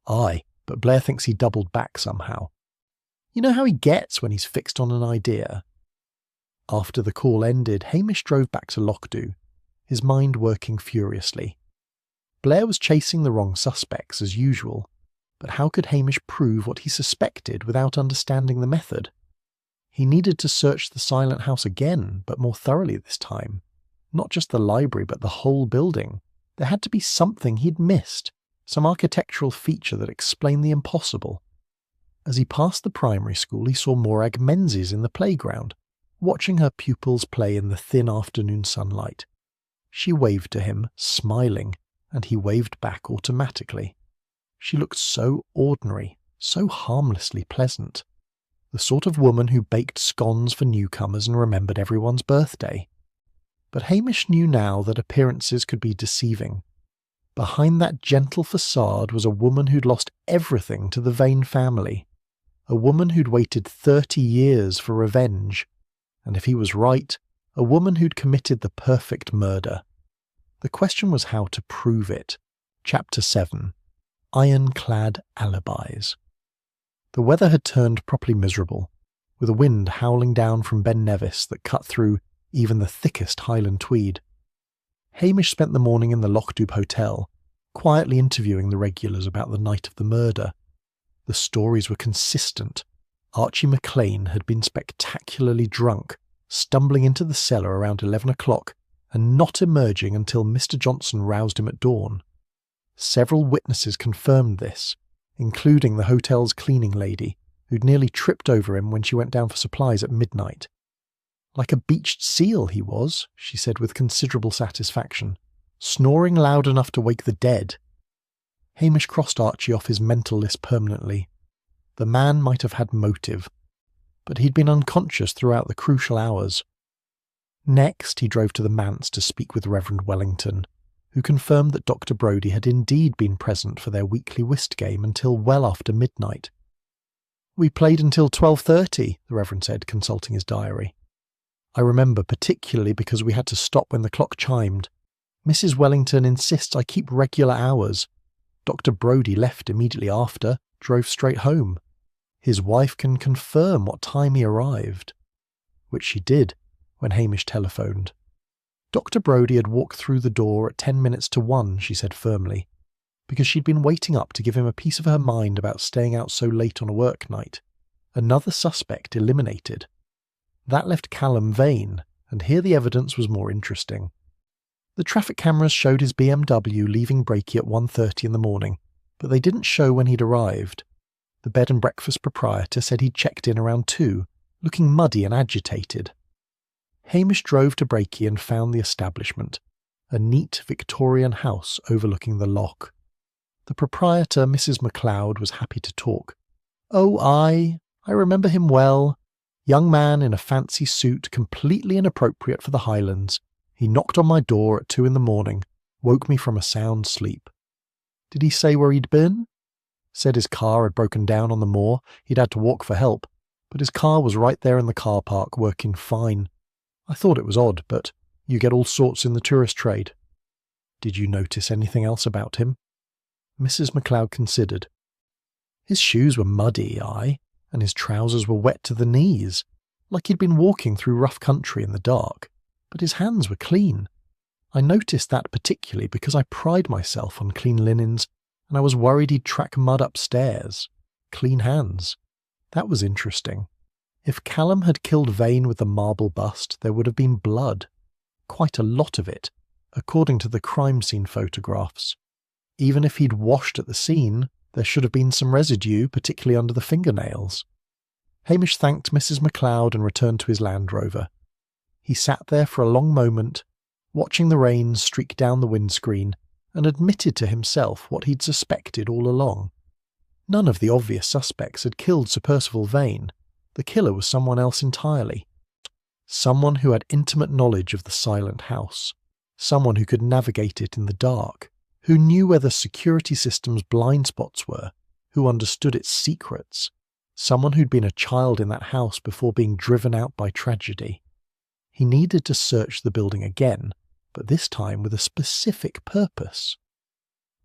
Aye, but Blair thinks he doubled back somehow. You know how he gets when he's fixed on an idea? After the call ended, Hamish drove back to Lockdow, his mind working furiously. Blair was chasing the wrong suspects as usual, but how could Hamish prove what he suspected without understanding the method? He needed to search the silent house again, but more thoroughly this time. Not just the library, but the whole building. There had to be something he'd missed, some architectural feature that explained the impossible. As he passed the primary school, he saw Morag Menzies in the playground, watching her pupils play in the thin afternoon sunlight. She waved to him, smiling, and he waved back automatically. She looked so ordinary, so harmlessly pleasant. The sort of woman who baked scones for newcomers and remembered everyone's birthday. But Hamish knew now that appearances could be deceiving. Behind that gentle facade was a woman who'd lost everything to the Vane family. A woman who'd waited 30 years for revenge. And if he was right, a woman who'd committed the perfect murder. The question was how to prove it. Chapter 7. Ironclad Alibis. The weather had turned properly miserable, with a wind howling down from Ben Nevis that cut through even the thickest Highland tweed. Hamish spent the morning in the Lockdow Hotel, quietly interviewing the regulars about the night of the murder. The stories were consistent. Archie McLean had been spectacularly drunk, stumbling into the cellar around 11 o'clock and not emerging until Mr. Johnson roused him at dawn. Several witnesses confirmed this, including the hotel's cleaning lady, who'd nearly tripped over him when she went down for supplies at midnight. Like a beached seal he was, she said with considerable satisfaction, snoring loud enough to wake the dead. Hamish crossed Archie off his mental list permanently. The man might have had motive, but he'd been unconscious throughout the crucial hours. Next, he drove to the manse to speak with Reverend Wellington, who confirmed that Dr. Brodie had indeed been present for their weekly whist game until well after midnight. "We played until 12:30, the Reverend said, consulting his diary. "I remember particularly because we had to stop when the clock chimed. Mrs. Wellington insists I keep regular hours. Dr. Brodie left immediately after, drove straight home. His wife can confirm what time he arrived." Which she did, when Hamish telephoned. Dr. Brodie had walked through the door at 10 minutes to 1, she said firmly, because she'd been waiting up to give him a piece of her mind about staying out so late on a work night. Another suspect eliminated. That left Callum Vane, and here the evidence was more interesting. The traffic cameras showed his BMW leaving Brakey at 1:30 in the morning, but they didn't show when he'd arrived. The bed and breakfast proprietor said he'd checked in around 2, looking muddy and agitated. Hamish drove to Brakey and found the establishment, a neat Victorian house overlooking the loch. The proprietor, Mrs. MacLeod, was happy to talk. "Oh, I remember him well. Young man in a fancy suit, completely inappropriate for the Highlands. He knocked on my door at 2 in the morning, woke me from a sound sleep." "Did he say where he'd been?" "Said his car had broken down on the moor, he'd had to walk for help, but his car was right there in the car park, working fine. I thought it was odd, but you get all sorts in the tourist trade." "Did you notice anything else about him?" Mrs. MacLeod considered. "His shoes were muddy, and his trousers were wet to the knees, like he'd been walking through rough country in the dark, but his hands were clean. I noticed that particularly because I pride myself on clean linens, and I was worried he'd track mud upstairs. Clean hands. That was interesting. If Callum had killed Vane with the marble bust, there would have been blood. Quite a lot of it, according to the crime scene photographs. Even if he'd washed at the scene, there should have been some residue, particularly under the fingernails." Hamish thanked Mrs. MacLeod and returned to his Land Rover. He sat there for a long moment, watching the rain streak down the windscreen, and admitted to himself what he'd suspected all along. None of the obvious suspects had killed Sir Percival Vane. The killer was someone else entirely. Someone who had intimate knowledge of the silent house. Someone who could navigate it in the dark, who knew where the security system's blind spots were, who understood its secrets, someone who'd been a child in that house before being driven out by tragedy. He needed to search the building again, but this time with a specific purpose.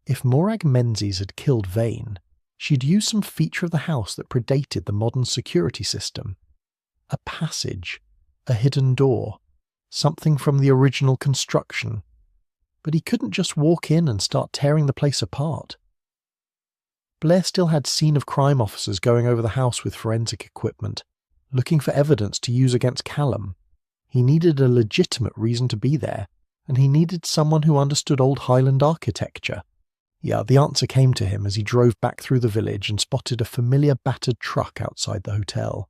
If Morag Menzies had killed Vane, she'd used some feature of the house that predated the modern security system. A passage, a hidden door, something from the original construction. But he couldn't just walk in and start tearing the place apart. Blair still had scene of crime officers going over the house with forensic equipment, looking for evidence to use against Callum. He needed a legitimate reason to be there, and he needed someone who understood old Highland architecture. Yeah, the answer came to him as he drove back through the village and spotted a familiar battered truck outside the hotel.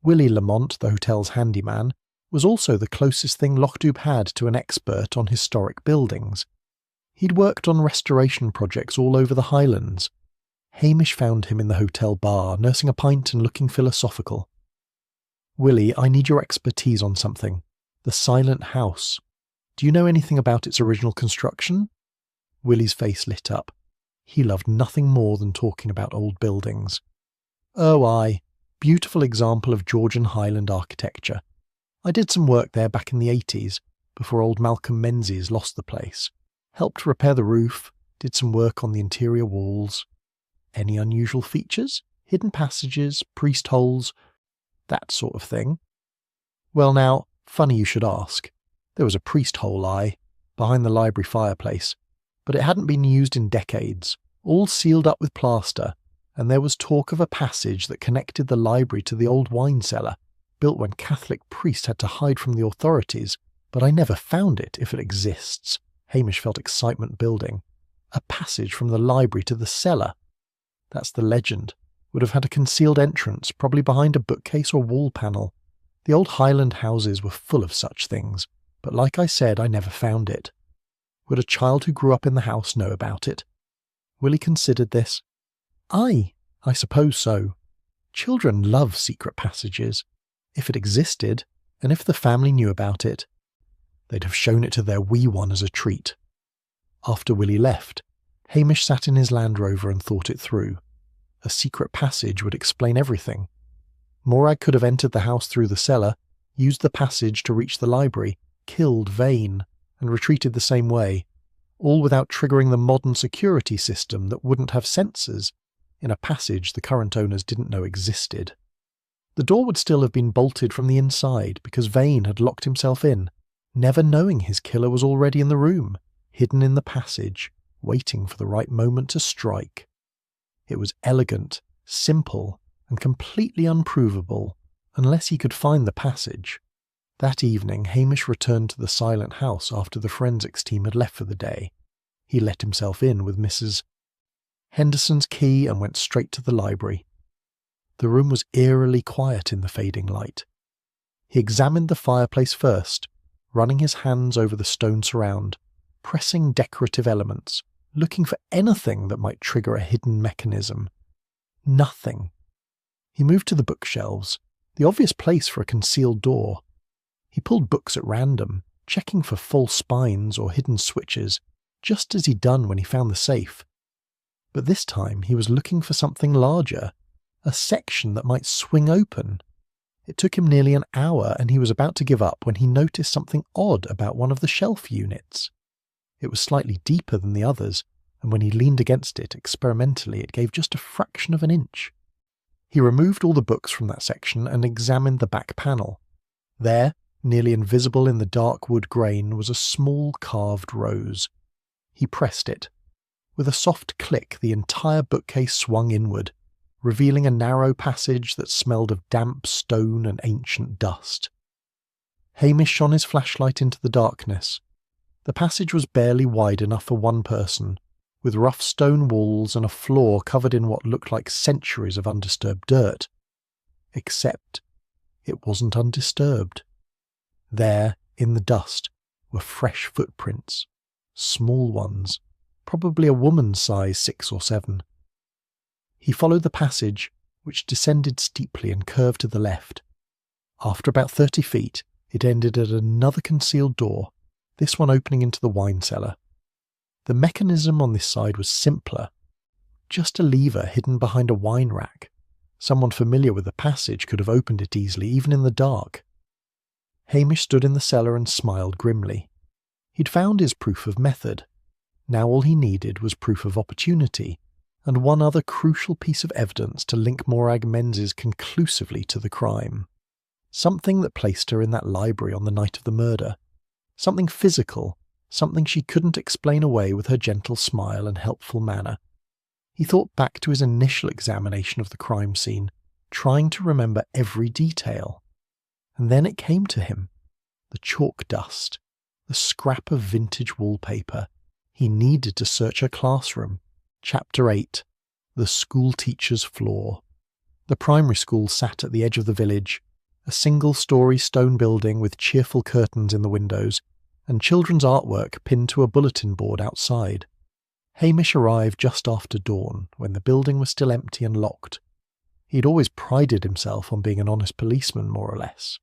Willie Lamont, the hotel's handyman, was also the closest thing Lochtoob had to an expert on historic buildings. He'd worked on restoration projects all over the Highlands. Hamish found him in the hotel bar, nursing a pint and looking philosophical. "Willie, I need your expertise on something. The Silent House. Do you know anything about its original construction?" Willie's face lit up. He loved nothing more than talking about old buildings. "Oh, aye. Beautiful example of Georgian Highland architecture. I did some work there back in the 80s, before old Malcolm Menzies lost the place. Helped repair the roof, did some work on the interior walls. Any unusual features? Hidden passages, priest holes, that sort of thing?" "Well now, funny you should ask. There was a priest hole, behind the library fireplace, but it hadn't been used in decades, all sealed up with plaster, and there was talk of a passage that connected the library to the old wine cellar, built when Catholic priests had to hide from the authorities, but I never found it, if it exists." Hamish felt excitement building. A passage from the library to the cellar. That's the legend. Would have had a concealed entrance, probably behind a bookcase or wall panel. The old Highland houses were full of such things, but like I said, I never found it. Would a child who grew up in the house know about it? Willie considered this. Aye, I suppose so. Children love secret passages. If it existed, and if the family knew about it, they'd have shown it to their wee one as a treat. After Willie left, Hamish sat in his Land Rover and thought it through. A secret passage would explain everything. Morag could have entered the house through the cellar, used the passage to reach the library, killed Vane, and retreated the same way, all without triggering the modern security system that wouldn't have sensors in a passage the current owners didn't know existed. The door would still have been bolted from the inside because Vane had locked himself in, never knowing his killer was already in the room, hidden in the passage, waiting for the right moment to strike. It was elegant, simple, and completely unprovable, unless he could find the passage. That evening, Hamish returned to the Silent House after the forensics team had left for the day. He let himself in with Mrs. Henderson's key and went straight to the library. The room was eerily quiet in the fading light. He examined the fireplace first, running his hands over the stone surround, pressing decorative elements, looking for anything that might trigger a hidden mechanism. Nothing. He moved to the bookshelves, the obvious place for a concealed door. He pulled books at random, checking for false spines or hidden switches, just as he'd done when he found the safe. But this time he was looking for something larger, a section that might swing open. It took him nearly an hour, and he was about to give up when he noticed something odd about one of the shelf units. It was slightly deeper than the others, and when he leaned against it experimentally, it gave just a fraction of an inch. He removed all the books from that section and examined the back panel. There, nearly invisible in the dark wood grain, was a small carved rose. He pressed it. With a soft click, the entire bookcase swung inward, revealing a narrow passage that smelled of damp stone and ancient dust. Hamish shone his flashlight into the darkness. The passage was barely wide enough for one person, with rough stone walls and a floor covered in what looked like centuries of undisturbed dirt. Except it wasn't undisturbed. There, in the dust, were fresh footprints, small ones, probably a woman's size 6 or 7. He followed the passage, which descended steeply and curved to the left. After about 30 feet, it ended at another concealed door, this one opening into the wine cellar. The mechanism on this side was simpler. Just a lever hidden behind a wine rack. Someone familiar with the passage could have opened it easily, even in the dark. Hamish stood in the cellar and smiled grimly. He'd found his proof of method. Now all he needed was proof of opportunity, and one other crucial piece of evidence to link Morag Menzies conclusively to the crime. Something that placed her in that library on the night of the murder. Something physical, something she couldn't explain away with her gentle smile and helpful manner. He thought back to his initial examination of the crime scene, trying to remember every detail. And then it came to him. The chalk dust, the scrap of vintage wallpaper. He needed to search her classroom. Chapter 8. The School Teacher's Floor. The primary school sat at the edge of the village, a single-storey stone building with cheerful curtains in the windows, and children's artwork pinned to a bulletin board outside. Hamish arrived just after dawn, when the building was still empty and locked. He'd always prided himself on being an honest policeman, more or less.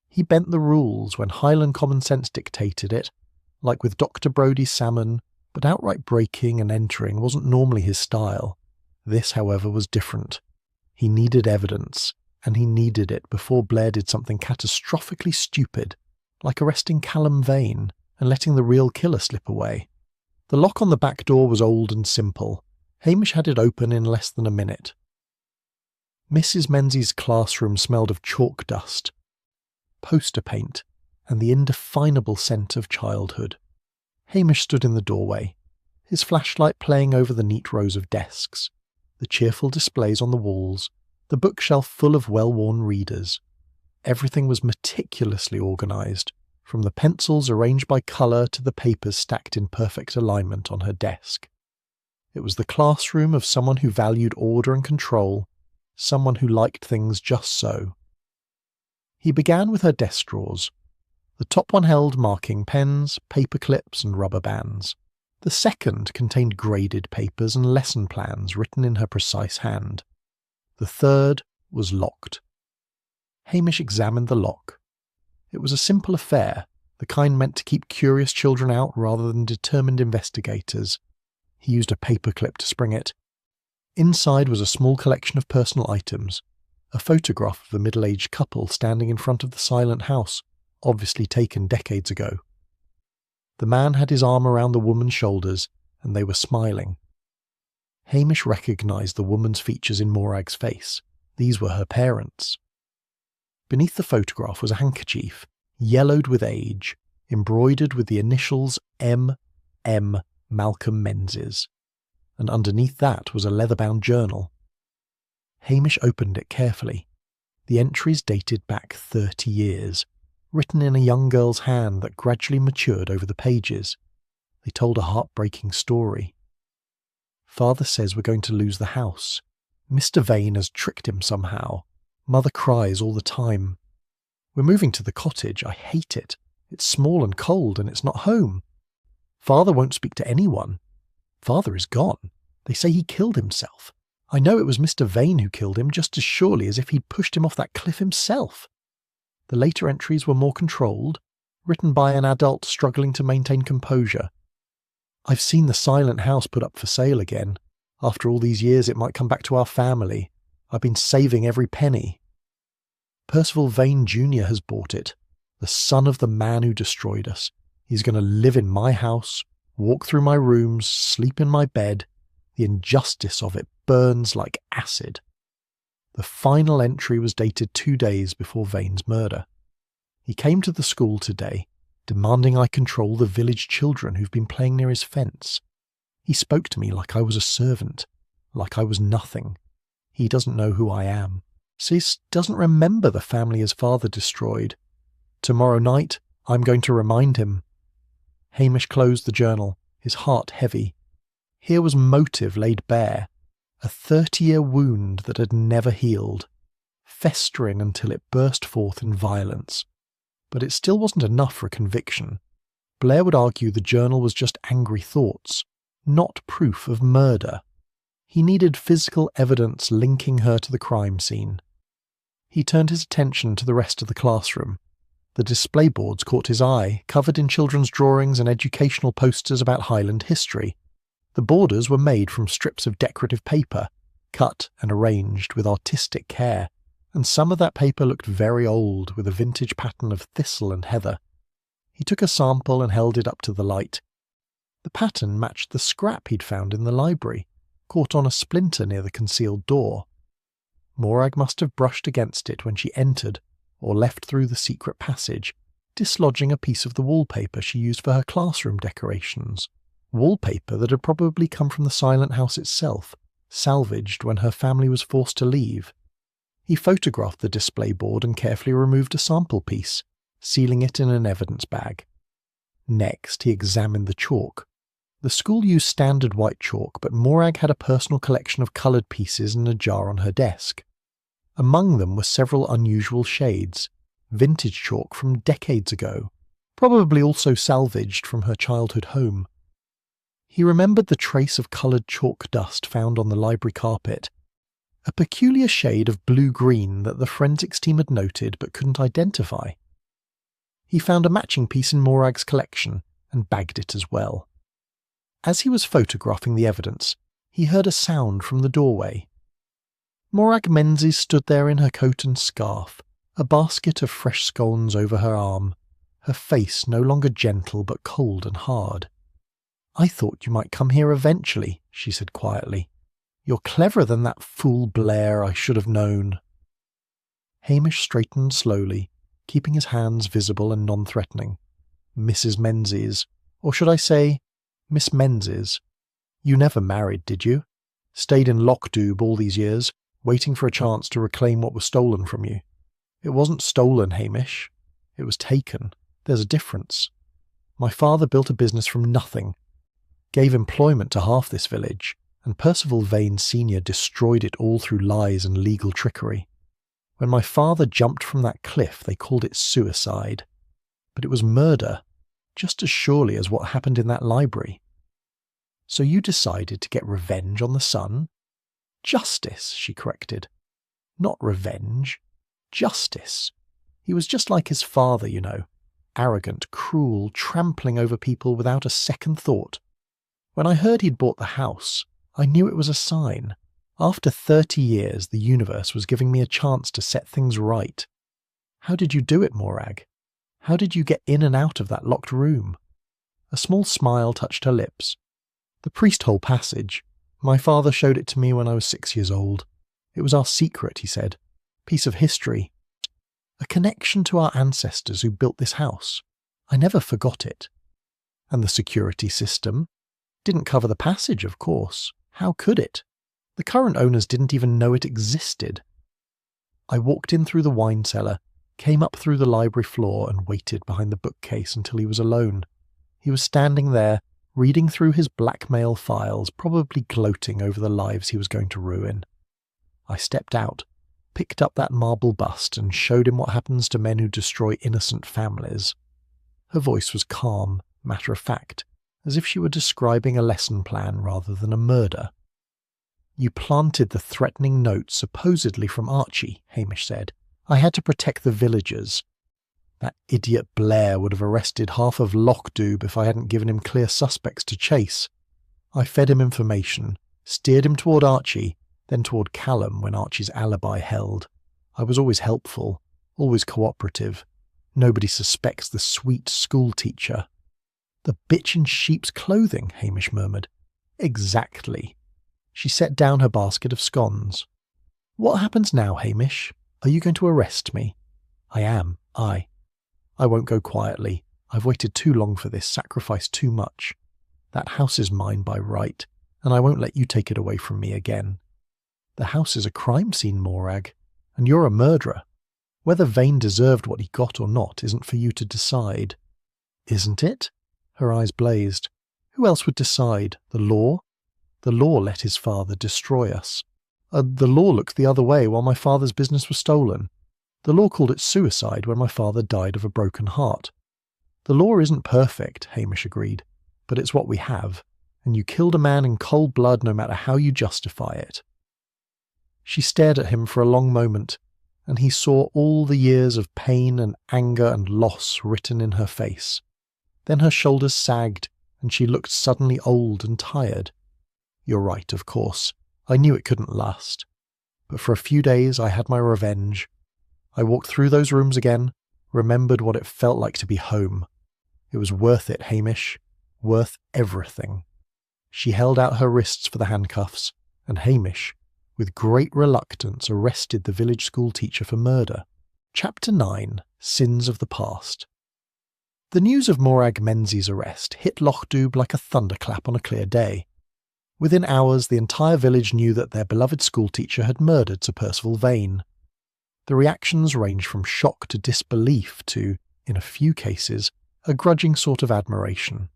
He bent the rules when Highland common sense dictated it, like with Dr. Brodie's salmon, but outright breaking and entering wasn't normally his style. This, however, was different. He needed evidence, and he needed it before Blair did something catastrophically stupid, like arresting Callum Vane and letting the real killer slip away. The lock on the back door was old and simple. Hamish had it open in less than a minute. Mrs. Menzies' classroom smelled of chalk dust, poster paint, and the indefinable scent of childhood. Hamish stood in the doorway, his flashlight playing over the neat rows of desks, the cheerful displays on the walls, the bookshelf full of well-worn readers. Everything was meticulously organised, from the pencils arranged by colour to the papers stacked in perfect alignment on her desk. It was the classroom of someone who valued order and control, someone who liked things just so. He began with her desk drawers. The top one held marking pens, paper clips and rubber bands. The second contained graded papers and lesson plans written in her precise hand. The third was locked. Hamish examined the lock. It was a simple affair, the kind meant to keep curious children out rather than determined investigators. He used a paperclip to spring it. Inside was a small collection of personal items, a photograph of a middle-aged couple standing in front of the silent house, obviously taken decades ago. The man had his arm around the woman's shoulders, and they were smiling. Hamish recognised the woman's features in Morag's face. These were her parents. Beneath the photograph was a handkerchief, yellowed with age, embroidered with the initials M. Malcolm Menzies, and underneath that was a leather-bound journal. Hamish opened it carefully. The entries dated back 30 years, written in a young girl's hand that gradually matured over the pages. They told a heartbreaking story. Father says we're going to lose the house. Mr. Vane has tricked him somehow. Mother cries all the time. We're moving to the cottage. I hate it. It's small and cold, and it's not home. Father won't speak to anyone. Father is gone. They say he killed himself. I know it was Mr. Vane who killed him just as surely as if he'd pushed him off that cliff himself. The later entries were more controlled, written by an adult struggling to maintain composure. I've seen the silent house put up for sale again. After all these years, it might come back to our family. I've been saving every penny. Percival Vane Jr. has bought it, the son of the man who destroyed us. He's going to live in my house, walk through my rooms, sleep in my bed. The injustice of it burns like acid. The final entry was dated 2 days before Vane's murder. He came to the school today, demanding I control the village children who've been playing near his fence. He spoke to me like I was a servant, like I was nothing. He doesn't know who I am. Sis doesn't remember the family his father destroyed. Tomorrow night, I'm going to remind him. Hamish closed the journal, his heart heavy. Here was motive laid bare, a 30-year wound that had never healed, festering until it burst forth in violence. But it still wasn't enough for a conviction. Blair would argue the journal was just angry thoughts, not proof of murder. He needed physical evidence linking her to the crime scene. He turned his attention to the rest of the classroom. The display boards caught his eye, covered in children's drawings and educational posters about Highland history. The borders were made from strips of decorative paper, cut and arranged with artistic care, and some of that paper looked very old, with a vintage pattern of thistle and heather. He took a sample and held it up to the light. The pattern matched the scrap he'd found in the library, caught on a splinter near the concealed door. Morag must have brushed against it when she entered, or left through the secret passage, dislodging a piece of the wallpaper she used for her classroom decorations. Wallpaper that had probably come from the silent house itself, salvaged when her family was forced to leave. He photographed the display board and carefully removed a sample piece, sealing it in an evidence bag. Next, he examined the chalk. The school used standard white chalk, but Morag had a personal collection of coloured pieces in a jar on her desk. Among them were several unusual shades, vintage chalk from decades ago, probably also salvaged from her childhood home. He remembered the trace of coloured chalk dust found on the library carpet, a peculiar shade of blue-green that the forensics team had noted but couldn't identify. He found a matching piece in Morag's collection and bagged it as well. As he was photographing the evidence, he heard a sound from the doorway. Morag Menzies stood there in her coat and scarf, a basket of fresh scones over her arm, her face no longer gentle but cold and hard. "I thought you might come here eventually," she said quietly. "You're cleverer than that fool Blair, I should have known." Hamish straightened slowly, keeping his hands visible and non-threatening. "Mrs. Menzies, or should I say, Miss Menzies, you never married, did you? Stayed in Lockdoob all these years, waiting for a chance to reclaim what was stolen from you. It wasn't stolen, Hamish. It was taken. There's a difference. My father built a business from nothing, gave employment to half this village, and Percival Vane Sr. destroyed it all through lies and legal trickery. When my father jumped from that cliff, they called it suicide. But it was murder, just as surely as what happened in that library. So you decided to get revenge on the son? Justice, she corrected. Not revenge. Justice. He was just like his father, you know. Arrogant, cruel, trampling over people without a second thought. When I heard he'd bought the house, I knew it was a sign. After 30 years, the universe was giving me a chance to set things right. How did you do it, Morag? How did you get in and out of that locked room? A small smile touched her lips. The priest-hole passage. My father showed it to me when I was 6 years old. It was our secret, he said. Piece of history. A connection to our ancestors who built this house. I never forgot it. And the security system? Didn't cover the passage, of course. How could it? The current owners didn't even know it existed. I walked in through the wine cellar, came up through the library floor and waited behind the bookcase until he was alone. He was standing there, reading through his blackmail files, probably gloating over the lives he was going to ruin. I stepped out, picked up that marble bust and showed him what happens to men who destroy innocent families. Her voice was calm, matter-of-fact, as if she were describing a lesson plan rather than a murder. "You planted the threatening note supposedly from Archie," Hamish said. "I had to protect the villagers. That idiot Blair would have arrested half of Lockdoob if I hadn't given him clear suspects to chase. I fed him information, steered him toward Archie, then toward Callum when Archie's alibi held. I was always helpful, always cooperative. Nobody suspects the sweet school teacher." "The bitch in sheep's clothing," Hamish murmured. "Exactly." She set down her basket of scones. "What happens now, Hamish? Are you going to arrest me?" "I am. I won't go quietly. I've waited too long for this, sacrificed too much. That house is mine by right, and I won't let you take it away from me again. The house is a crime scene, Morag, and you're a murderer. Whether Vane deserved what he got or not isn't for you to decide." "Isn't it?" Her eyes blazed. "Who else would decide? The law? The law let his father destroy us. The law looked the other way while my father's business was stolen. The law called it suicide when my father died of a broken heart. The law isn't perfect," Hamish agreed, "but it's what we have, and you killed a man in cold blood no matter how you justify it." She stared at him for a long moment, and he saw all the years of pain and anger and loss written in her face. Then her shoulders sagged, and she looked suddenly old and tired. You're right, of course. I knew it couldn't last. But for a few days I had my revenge. I walked through those rooms again, remembered what it felt like to be home. It was worth it, Hamish. Worth everything. She held out her wrists for the handcuffs, and Hamish, with great reluctance, arrested the village school teacher for murder. Chapter 9. Sins of the Past. The news of Morag Menzies' arrest hit Loch-Dubh like a thunderclap on a clear day. Within hours, the entire village knew that their beloved schoolteacher had murdered Sir Percival Vane. The reactions ranged from shock to disbelief to, in a few cases, a grudging sort of admiration.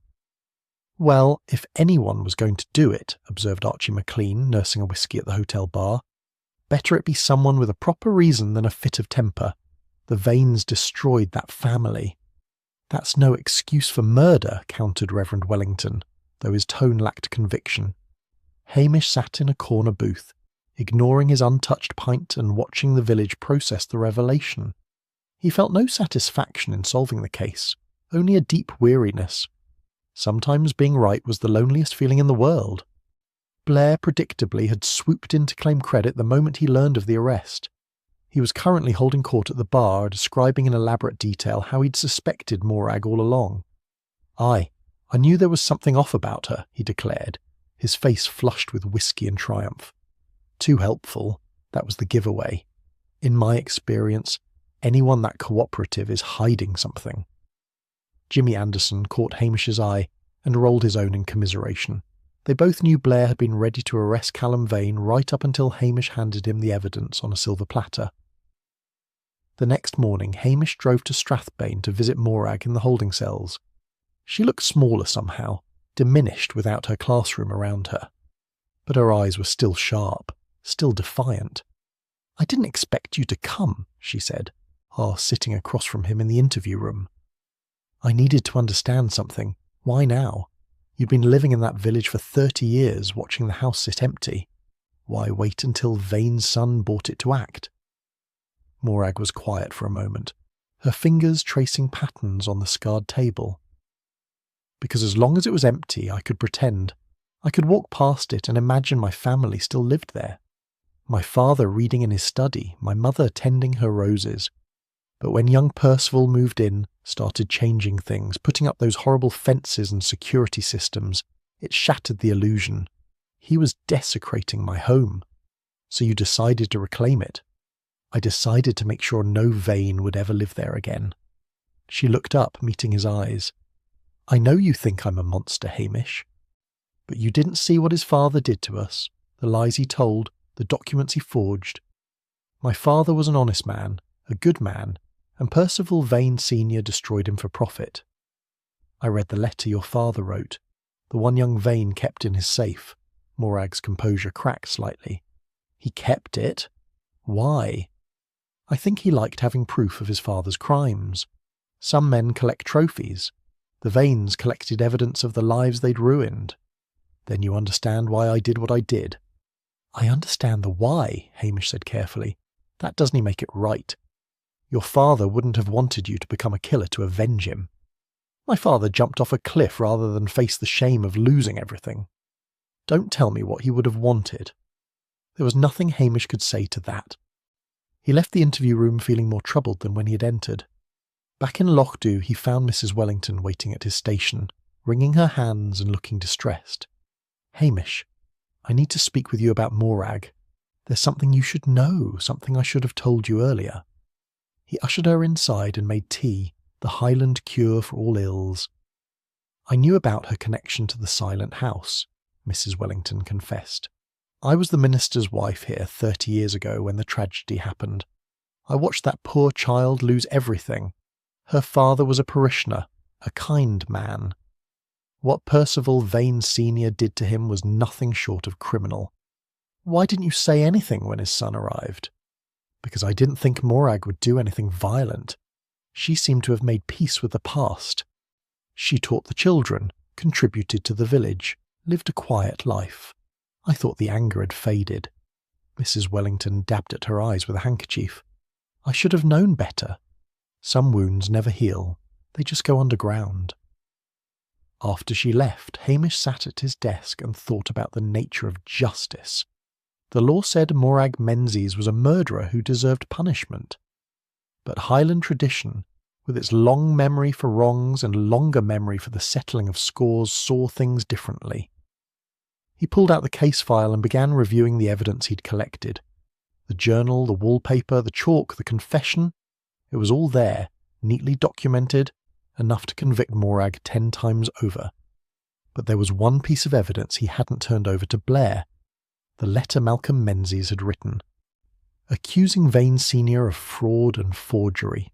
Well, if anyone was going to do it, observed Archie McLean, nursing a whisky at the hotel bar, better it be someone with a proper reason than a fit of temper. The Vanes destroyed that family. That's no excuse for murder, countered Reverend Wellington, though his tone lacked conviction. Hamish sat in a corner booth, ignoring his untouched pint and watching the village process the revelation. He felt no satisfaction in solving the case, only a deep weariness. Sometimes being right was the loneliest feeling in the world. Blair predictably had swooped in to claim credit the moment he learned of the arrest. He was currently holding court at the bar, describing in elaborate detail how he'd suspected Morag all along. I knew there was something off about her, he declared, his face flushed with whisky and triumph. Too helpful, that was the giveaway. In my experience, anyone that cooperative is hiding something. Jimmy Anderson caught Hamish's eye and rolled his own in commiseration. They both knew Blair had been ready to arrest Callum Vane right up until Hamish handed him the evidence on a silver platter. The next morning, Hamish drove to Strathbane to visit Morag in the holding cells. She looked smaller somehow, diminished without her classroom around her. But her eyes were still sharp, still defiant. "I didn't expect you to come," she said, sitting across from him in the interview room. "I needed to understand something. Why now? You'd been living in that village for 30 years, watching the house sit empty. Why wait until Vane's son brought it to act?" Morag was quiet for a moment, her fingers tracing patterns on the scarred table. "Because as long as it was empty, I could pretend. I could walk past it and imagine my family still lived there. My father reading in his study, my mother tending her roses. But when young Percival moved in, started changing things, putting up those horrible fences and security systems, it shattered the illusion. He was desecrating my home. So you decided to reclaim it. I decided to make sure no Vane would ever live there again." She looked up, meeting his eyes. "I know you think I'm a monster, Hamish. But you didn't see what his father did to us, the lies he told, the documents he forged. My father was an honest man, a good man, and Percival Vane Sr. destroyed him for profit. I read the letter your father wrote, the one young Vane kept in his safe." Morag's composure cracked slightly. "He kept it? Why?" "I think he liked having proof of his father's crimes. Some men collect trophies. The Vanes collected evidence of the lives they'd ruined. Then you understand why I did what I did." "I understand the why," Hamish said carefully. "That doesn't make it right. Your father wouldn't have wanted you to become a killer to avenge him. My father jumped off a cliff rather than face the shame of losing everything. Don't tell me what he would have wanted." There was nothing Hamish could say to that. He left the interview room feeling more troubled than when he had entered. Back in Loch-Dubh, he found Mrs. Wellington waiting at his station, wringing her hands and looking distressed. "Hamish, I need to speak with you about Morag. There's something you should know, something I should have told you earlier." He ushered her inside and made tea, the Highland cure for all ills. "I knew about her connection to the Silent House," Mrs. Wellington confessed. "I was the minister's wife here 30 years ago when the tragedy happened. I watched that poor child lose everything. Her father was a parishioner, a kind man. What Percival Vane Sr. did to him was nothing short of criminal. Why didn't you say anything when his son arrived?" "Because I didn't think Morag would do anything violent. She seemed to have made peace with the past. She taught the children, contributed to the village, lived a quiet life. I thought the anger had faded." Mrs. Wellington dabbed at her eyes with a handkerchief. I should have known better. Some wounds never heal, they just go underground. After she left, Hamish sat at his desk and thought about the nature of justice. The law said Morag Menzies was a murderer who deserved punishment. But Highland tradition, with its long memory for wrongs and longer memory for the settling of scores, saw things differently. He pulled out the case file and began reviewing the evidence he'd collected. The journal, the wallpaper, the chalk, the confession. It was all there, neatly documented, enough to convict Morag 10 times over. But there was one piece of evidence he hadn't turned over to Blair. The letter Malcolm Menzies had written, accusing Vane Sr. of fraud and forgery.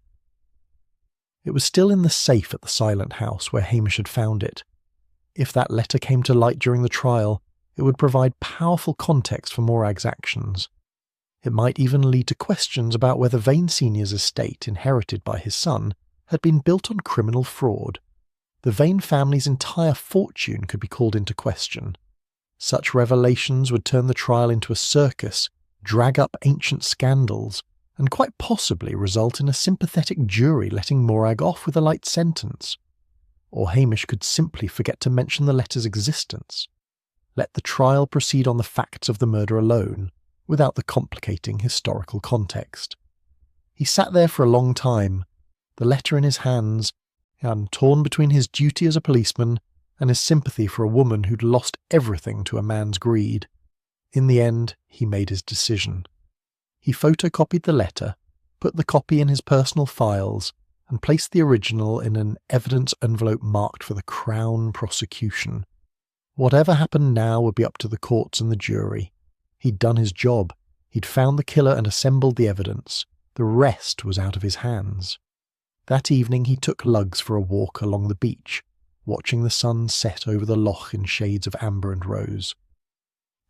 It was still in the safe at the Silent House where Hamish had found it. If that letter came to light during the trial, it would provide powerful context for Morag's actions. It might even lead to questions about whether Vane Sr.'s estate, inherited by his son, had been built on criminal fraud. The Vane family's entire fortune could be called into question. Such revelations would turn the trial into a circus, drag up ancient scandals, and quite possibly result in a sympathetic jury letting Morag off with a light sentence. Or Hamish could simply forget to mention the letter's existence. Let the trial proceed on the facts of the murder alone, without the complicating historical context. He sat there for a long time, the letter in his hands, and torn between his duty as a policeman and his sympathy for a woman who'd lost everything to a man's greed. In the end, he made his decision. He photocopied the letter, put the copy in his personal files, and placed the original in an evidence envelope marked for the Crown prosecution. Whatever happened now would be up to the courts and the jury. He'd done his job. He'd found the killer and assembled the evidence. The rest was out of his hands. That evening he took Lugs for a walk along the beach, watching the sun set over the loch in shades of amber and rose.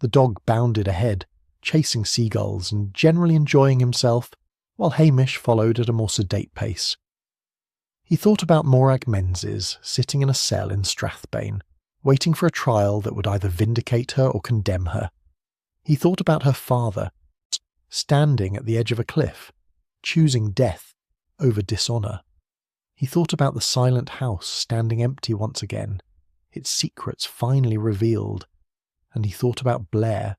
The dog bounded ahead, chasing seagulls and generally enjoying himself, while Hamish followed at a more sedate pace. He thought about Morag Menzies, sitting in a cell in Strathbane, waiting for a trial that would either vindicate her or condemn her. He thought about her father, standing at the edge of a cliff, choosing death over dishonour. He thought about the Silent House standing empty once again, its secrets finally revealed, and he thought about Blair,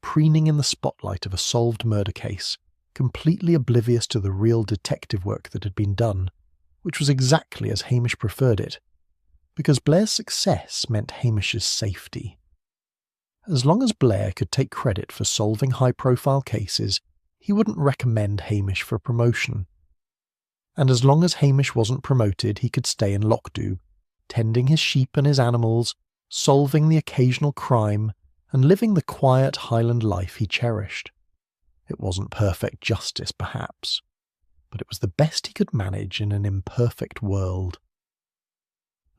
preening in the spotlight of a solved murder case, completely oblivious to the real detective work that had been done, which was exactly as Hamish preferred it, because Blair's success meant Hamish's safety. As long as Blair could take credit for solving high-profile cases, he wouldn't recommend Hamish for promotion. And as long as Hamish wasn't promoted, he could stay in Lockdube, tending his sheep and his animals, solving the occasional crime, and living the quiet Highland life he cherished. It wasn't perfect justice, perhaps, but it was the best he could manage in an imperfect world.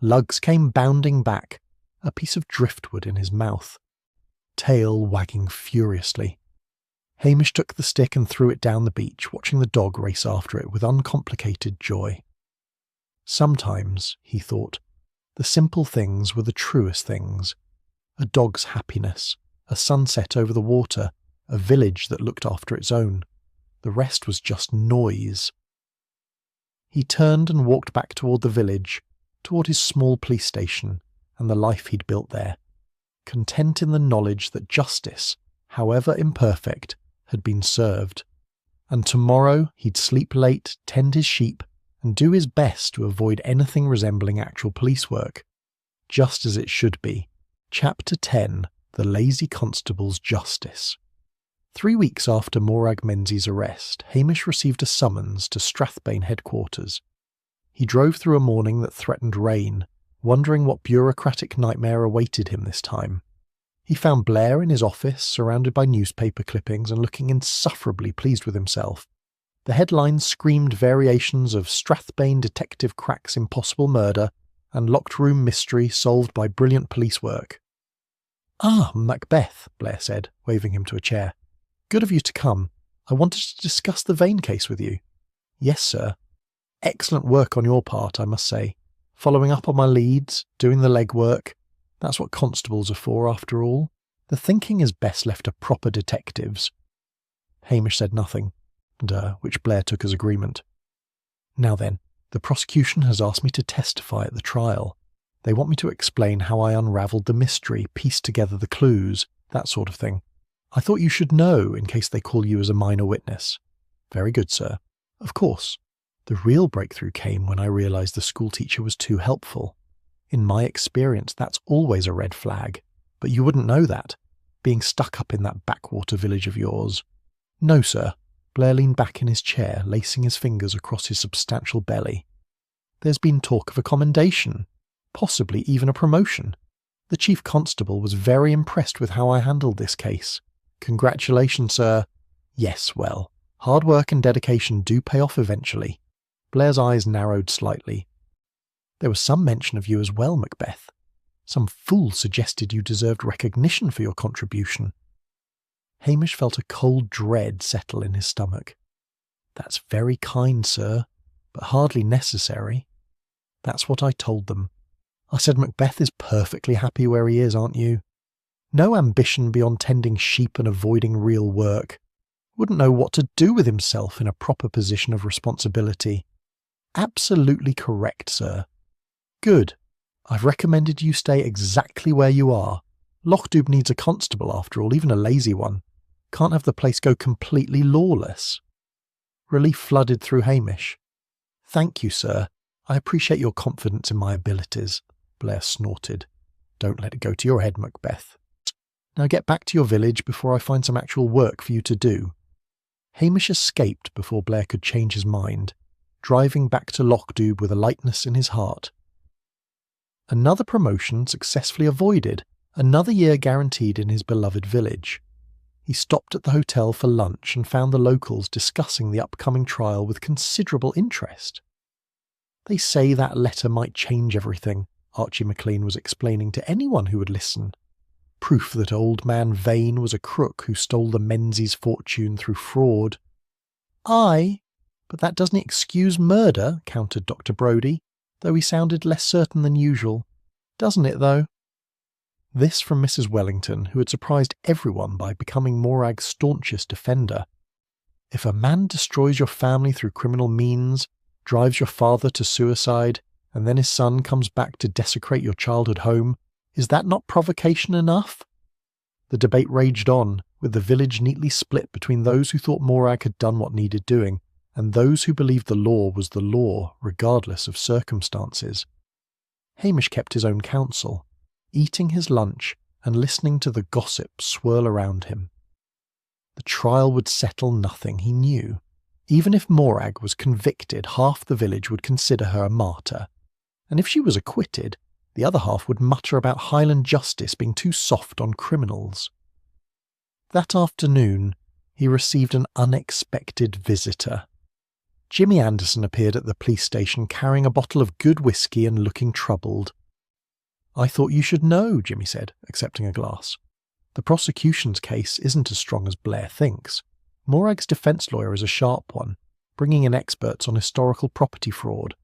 Lugs came bounding back, a piece of driftwood in his mouth, tail wagging furiously. Hamish took the stick and threw it down the beach, watching the dog race after it with uncomplicated joy. Sometimes, he thought, the simple things were the truest things. A dog's happiness, a sunset over the water, a village that looked after its own. The rest was just noise. He turned and walked back toward the village, toward his small police station and the life he'd built there, content in the knowledge that justice, however imperfect, had been served, and tomorrow he'd sleep late, tend his sheep, and do his best to avoid anything resembling actual police work. Just as it should be. Chapter 10, The Lazy Constable's Justice. 3 weeks after Morag Menzies' arrest, Hamish received a summons to Strathbane headquarters. He drove through a morning that threatened rain, wondering what bureaucratic nightmare awaited him this time. He found Blair in his office, surrounded by newspaper clippings and looking insufferably pleased with himself. The headlines screamed variations of Strathbane detective cracks impossible murder and locked room mystery solved by brilliant police work. "Ah, Macbeth," Blair said, waving him to a chair. "Good of you to come. I wanted to discuss the Vane case with you." "Yes, sir." "Excellent work on your part, I must say. Following up on my leads, doing the legwork. That's what constables are for, after all. The thinking is best left to proper detectives." Hamish said nothing. which Blair took as agreement. Now then, the prosecution has asked me to testify at the trial. They want me to explain how I unravelled the mystery, pieced together the clues, that sort of thing. I thought you should know in case they call you as a minor witness. Very good, sir. Of course. The real breakthrough came when I realised the schoolteacher was too helpful. In my experience, that's always a red flag. But you wouldn't know that, being stuck up in that backwater village of yours. No, sir. Blair leaned back in his chair, lacing his fingers across his substantial belly. There's been talk of a commendation, possibly even a promotion. The chief constable was very impressed with how I handled this case. Congratulations, sir. Yes, well, hard work and dedication do pay off eventually. Blair's eyes narrowed slightly. There was some mention of you as well, Macbeth. Some fool suggested you deserved recognition for your contribution. Hamish felt a cold dread settle in his stomach. That's very kind, sir, but hardly necessary. That's what I told them. I said Macbeth is perfectly happy where he is, aren't you? No ambition beyond tending sheep and avoiding real work. Wouldn't know what to do with himself in a proper position of responsibility. Absolutely correct, sir. Good. I've recommended you stay exactly where you are. Lochdoub needs a constable after all, even a lazy one. Can't have the place go completely lawless. Relief flooded through Hamish. Thank you, sir. I appreciate your confidence in my abilities, Blair snorted. Don't let it go to your head, Macbeth. Now get back to your village before I find some actual work for you to do. Hamish escaped before Blair could change his mind, driving back to Lochdoub with a lightness in his heart. Another promotion successfully avoided, another year guaranteed in his beloved village. He stopped at the hotel for lunch and found the locals discussing the upcoming trial with considerable interest. They say that letter might change everything, Archie MacLean was explaining to anyone who would listen. Proof that old man Vane was a crook who stole the Menzies' fortune through fraud. Aye, but that doesn't excuse murder, countered Dr. Brodie, though he sounded less certain than usual. Doesn't it, though? This from Mrs. Wellington, who had surprised everyone by becoming Morag's staunchest defender. If a man destroys your family through criminal means, drives your father to suicide, and then his son comes back to desecrate your childhood home, is that not provocation enough? The debate raged on, with the village neatly split between those who thought Morag had done what needed doing, and those who believed the law was the law, regardless of circumstances. Hamish kept his own counsel, eating his lunch and listening to the gossip swirl around him. The trial would settle nothing, he knew. Even if Morag was convicted, half the village would consider her a martyr, and if she was acquitted, the other half would mutter about Highland justice being too soft on criminals. That afternoon, he received an unexpected visitor. Jimmy Anderson appeared at the police station carrying a bottle of good whiskey and looking troubled. I thought you should know, Jimmy said, accepting a glass. The prosecution's case isn't as strong as Blair thinks. Morag's defence lawyer is a sharp one, bringing in experts on historical property fraud.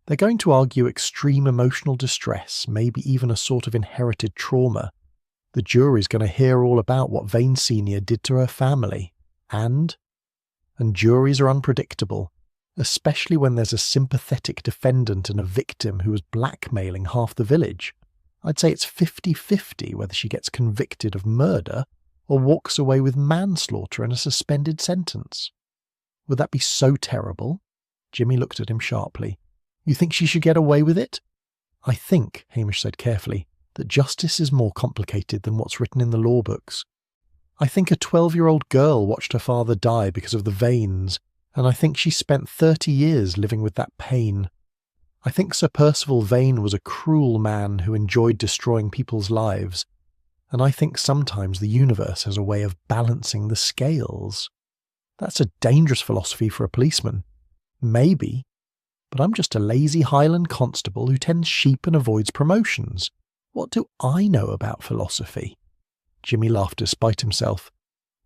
They're going to argue extreme emotional distress, maybe even a sort of inherited trauma. The jury's going to hear all about what Vane Sr. did to her family. And juries are unpredictable, especially when there's a sympathetic defendant and a victim who is blackmailing half the village. I'd say it's 50-50 whether she gets convicted of murder or walks away with manslaughter and a suspended sentence. Would that be so terrible? Jimmy looked at him sharply. You think she should get away with it? I think, Hamish said carefully, that justice is more complicated than what's written in the law books. I think a 12-year-old girl watched her father die because of the Vanes, and I think she spent 30 years living with that pain. I think Sir Percival Vane was a cruel man who enjoyed destroying people's lives, and I think sometimes the universe has a way of balancing the scales. That's a dangerous philosophy for a policeman. Maybe. But I'm just a lazy Highland constable who tends sheep and avoids promotions. What do I know about philosophy? Jimmy laughed despite himself.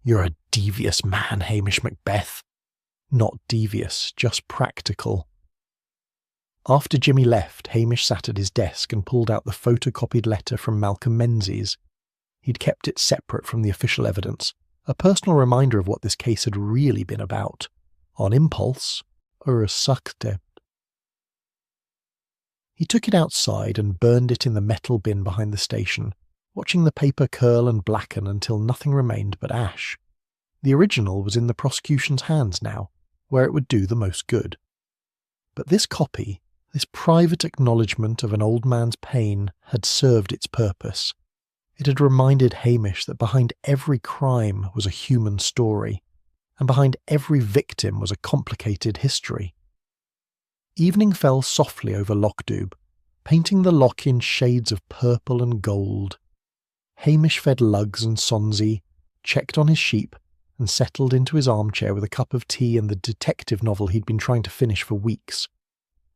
You're a devious man, Hamish Macbeth. Not devious, just practical. After Jimmy left, Hamish sat at his desk and pulled out the photocopied letter from Malcolm Menzies. He'd kept it separate from the official evidence, a personal reminder of what this case had really been about. On impulse, or sucked. He took it outside and burned it in the metal bin behind the station, watching the paper curl and blacken until nothing remained but ash. The original was in the prosecution's hands now, where it would do the most good. But this copy, this private acknowledgement of an old man's pain, had served its purpose. It had reminded Hamish that behind every crime was a human story, and behind every victim was a complicated history. Evening fell softly over Lochdoub, painting the loch in shades of purple and gold. Hamish fed Lugs and Sonsie, checked on his sheep, and settled into his armchair with a cup of tea and the detective novel he'd been trying to finish for weeks.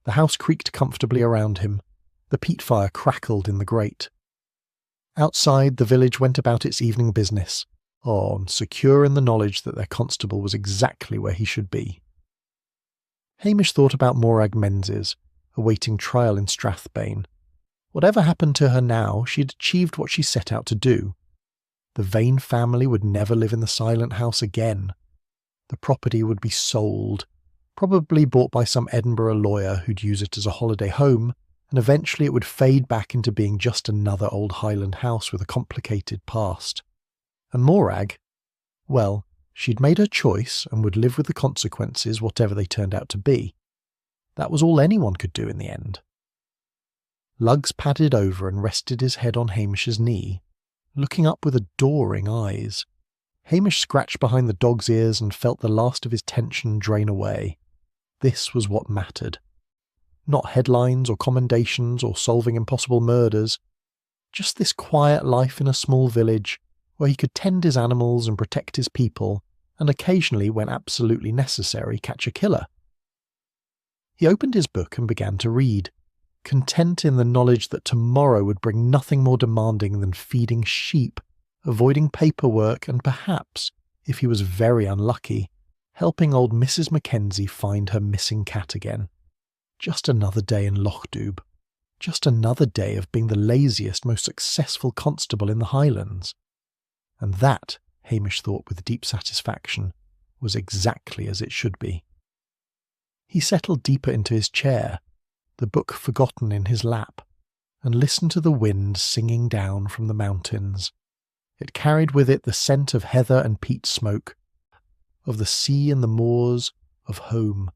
The house creaked comfortably around him. The peat fire crackled in the grate. Outside, the village went about its evening business, secure in the knowledge that their constable was exactly where he should be. Hamish thought about Morag Menzies, awaiting trial in Strathbane. Whatever happened to her now, she had achieved what she set out to do. The Vane family would never live in the silent house again. The property would be sold, probably bought by some Edinburgh lawyer who'd use it as a holiday home, and eventually it would fade back into being just another old Highland house with a complicated past. And Morag, well, she'd made her choice and would live with the consequences, whatever they turned out to be. That was all anyone could do in the end. Lugs padded over and rested his head on Hamish's knee, looking up with adoring eyes. Hamish scratched behind the dog's ears and felt the last of his tension drain away. This was what mattered. Not headlines or commendations or solving impossible murders. Just this quiet life in a small village where he could tend his animals and protect his people, and occasionally, when absolutely necessary, catch a killer. He opened his book and began to read, content in the knowledge that tomorrow would bring nothing more demanding than feeding sheep, avoiding paperwork, and perhaps, if he was very unlucky, helping old Mrs. Mackenzie find her missing cat again. Just another day in Lochdoub. Just another day of being the laziest, most successful constable in the Highlands. And that, Hamish thought with deep satisfaction, was exactly as it should be. He settled deeper into his chair, the book forgotten in his lap, and listened to the wind singing down from the mountains. It carried with it the scent of heather and peat smoke, of the sea and the moors, of home.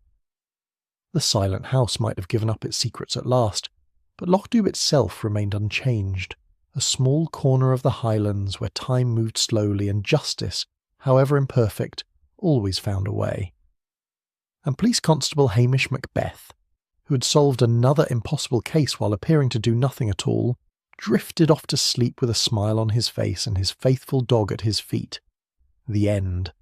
The silent house might have given up its secrets at last, but Lochdoub itself remained unchanged, a small corner of the Highlands where time moved slowly and justice, however imperfect, always found a way. And Police Constable Hamish Macbeth, who had solved another impossible case while appearing to do nothing at all, drifted off to sleep with a smile on his face and his faithful dog at his feet. The end.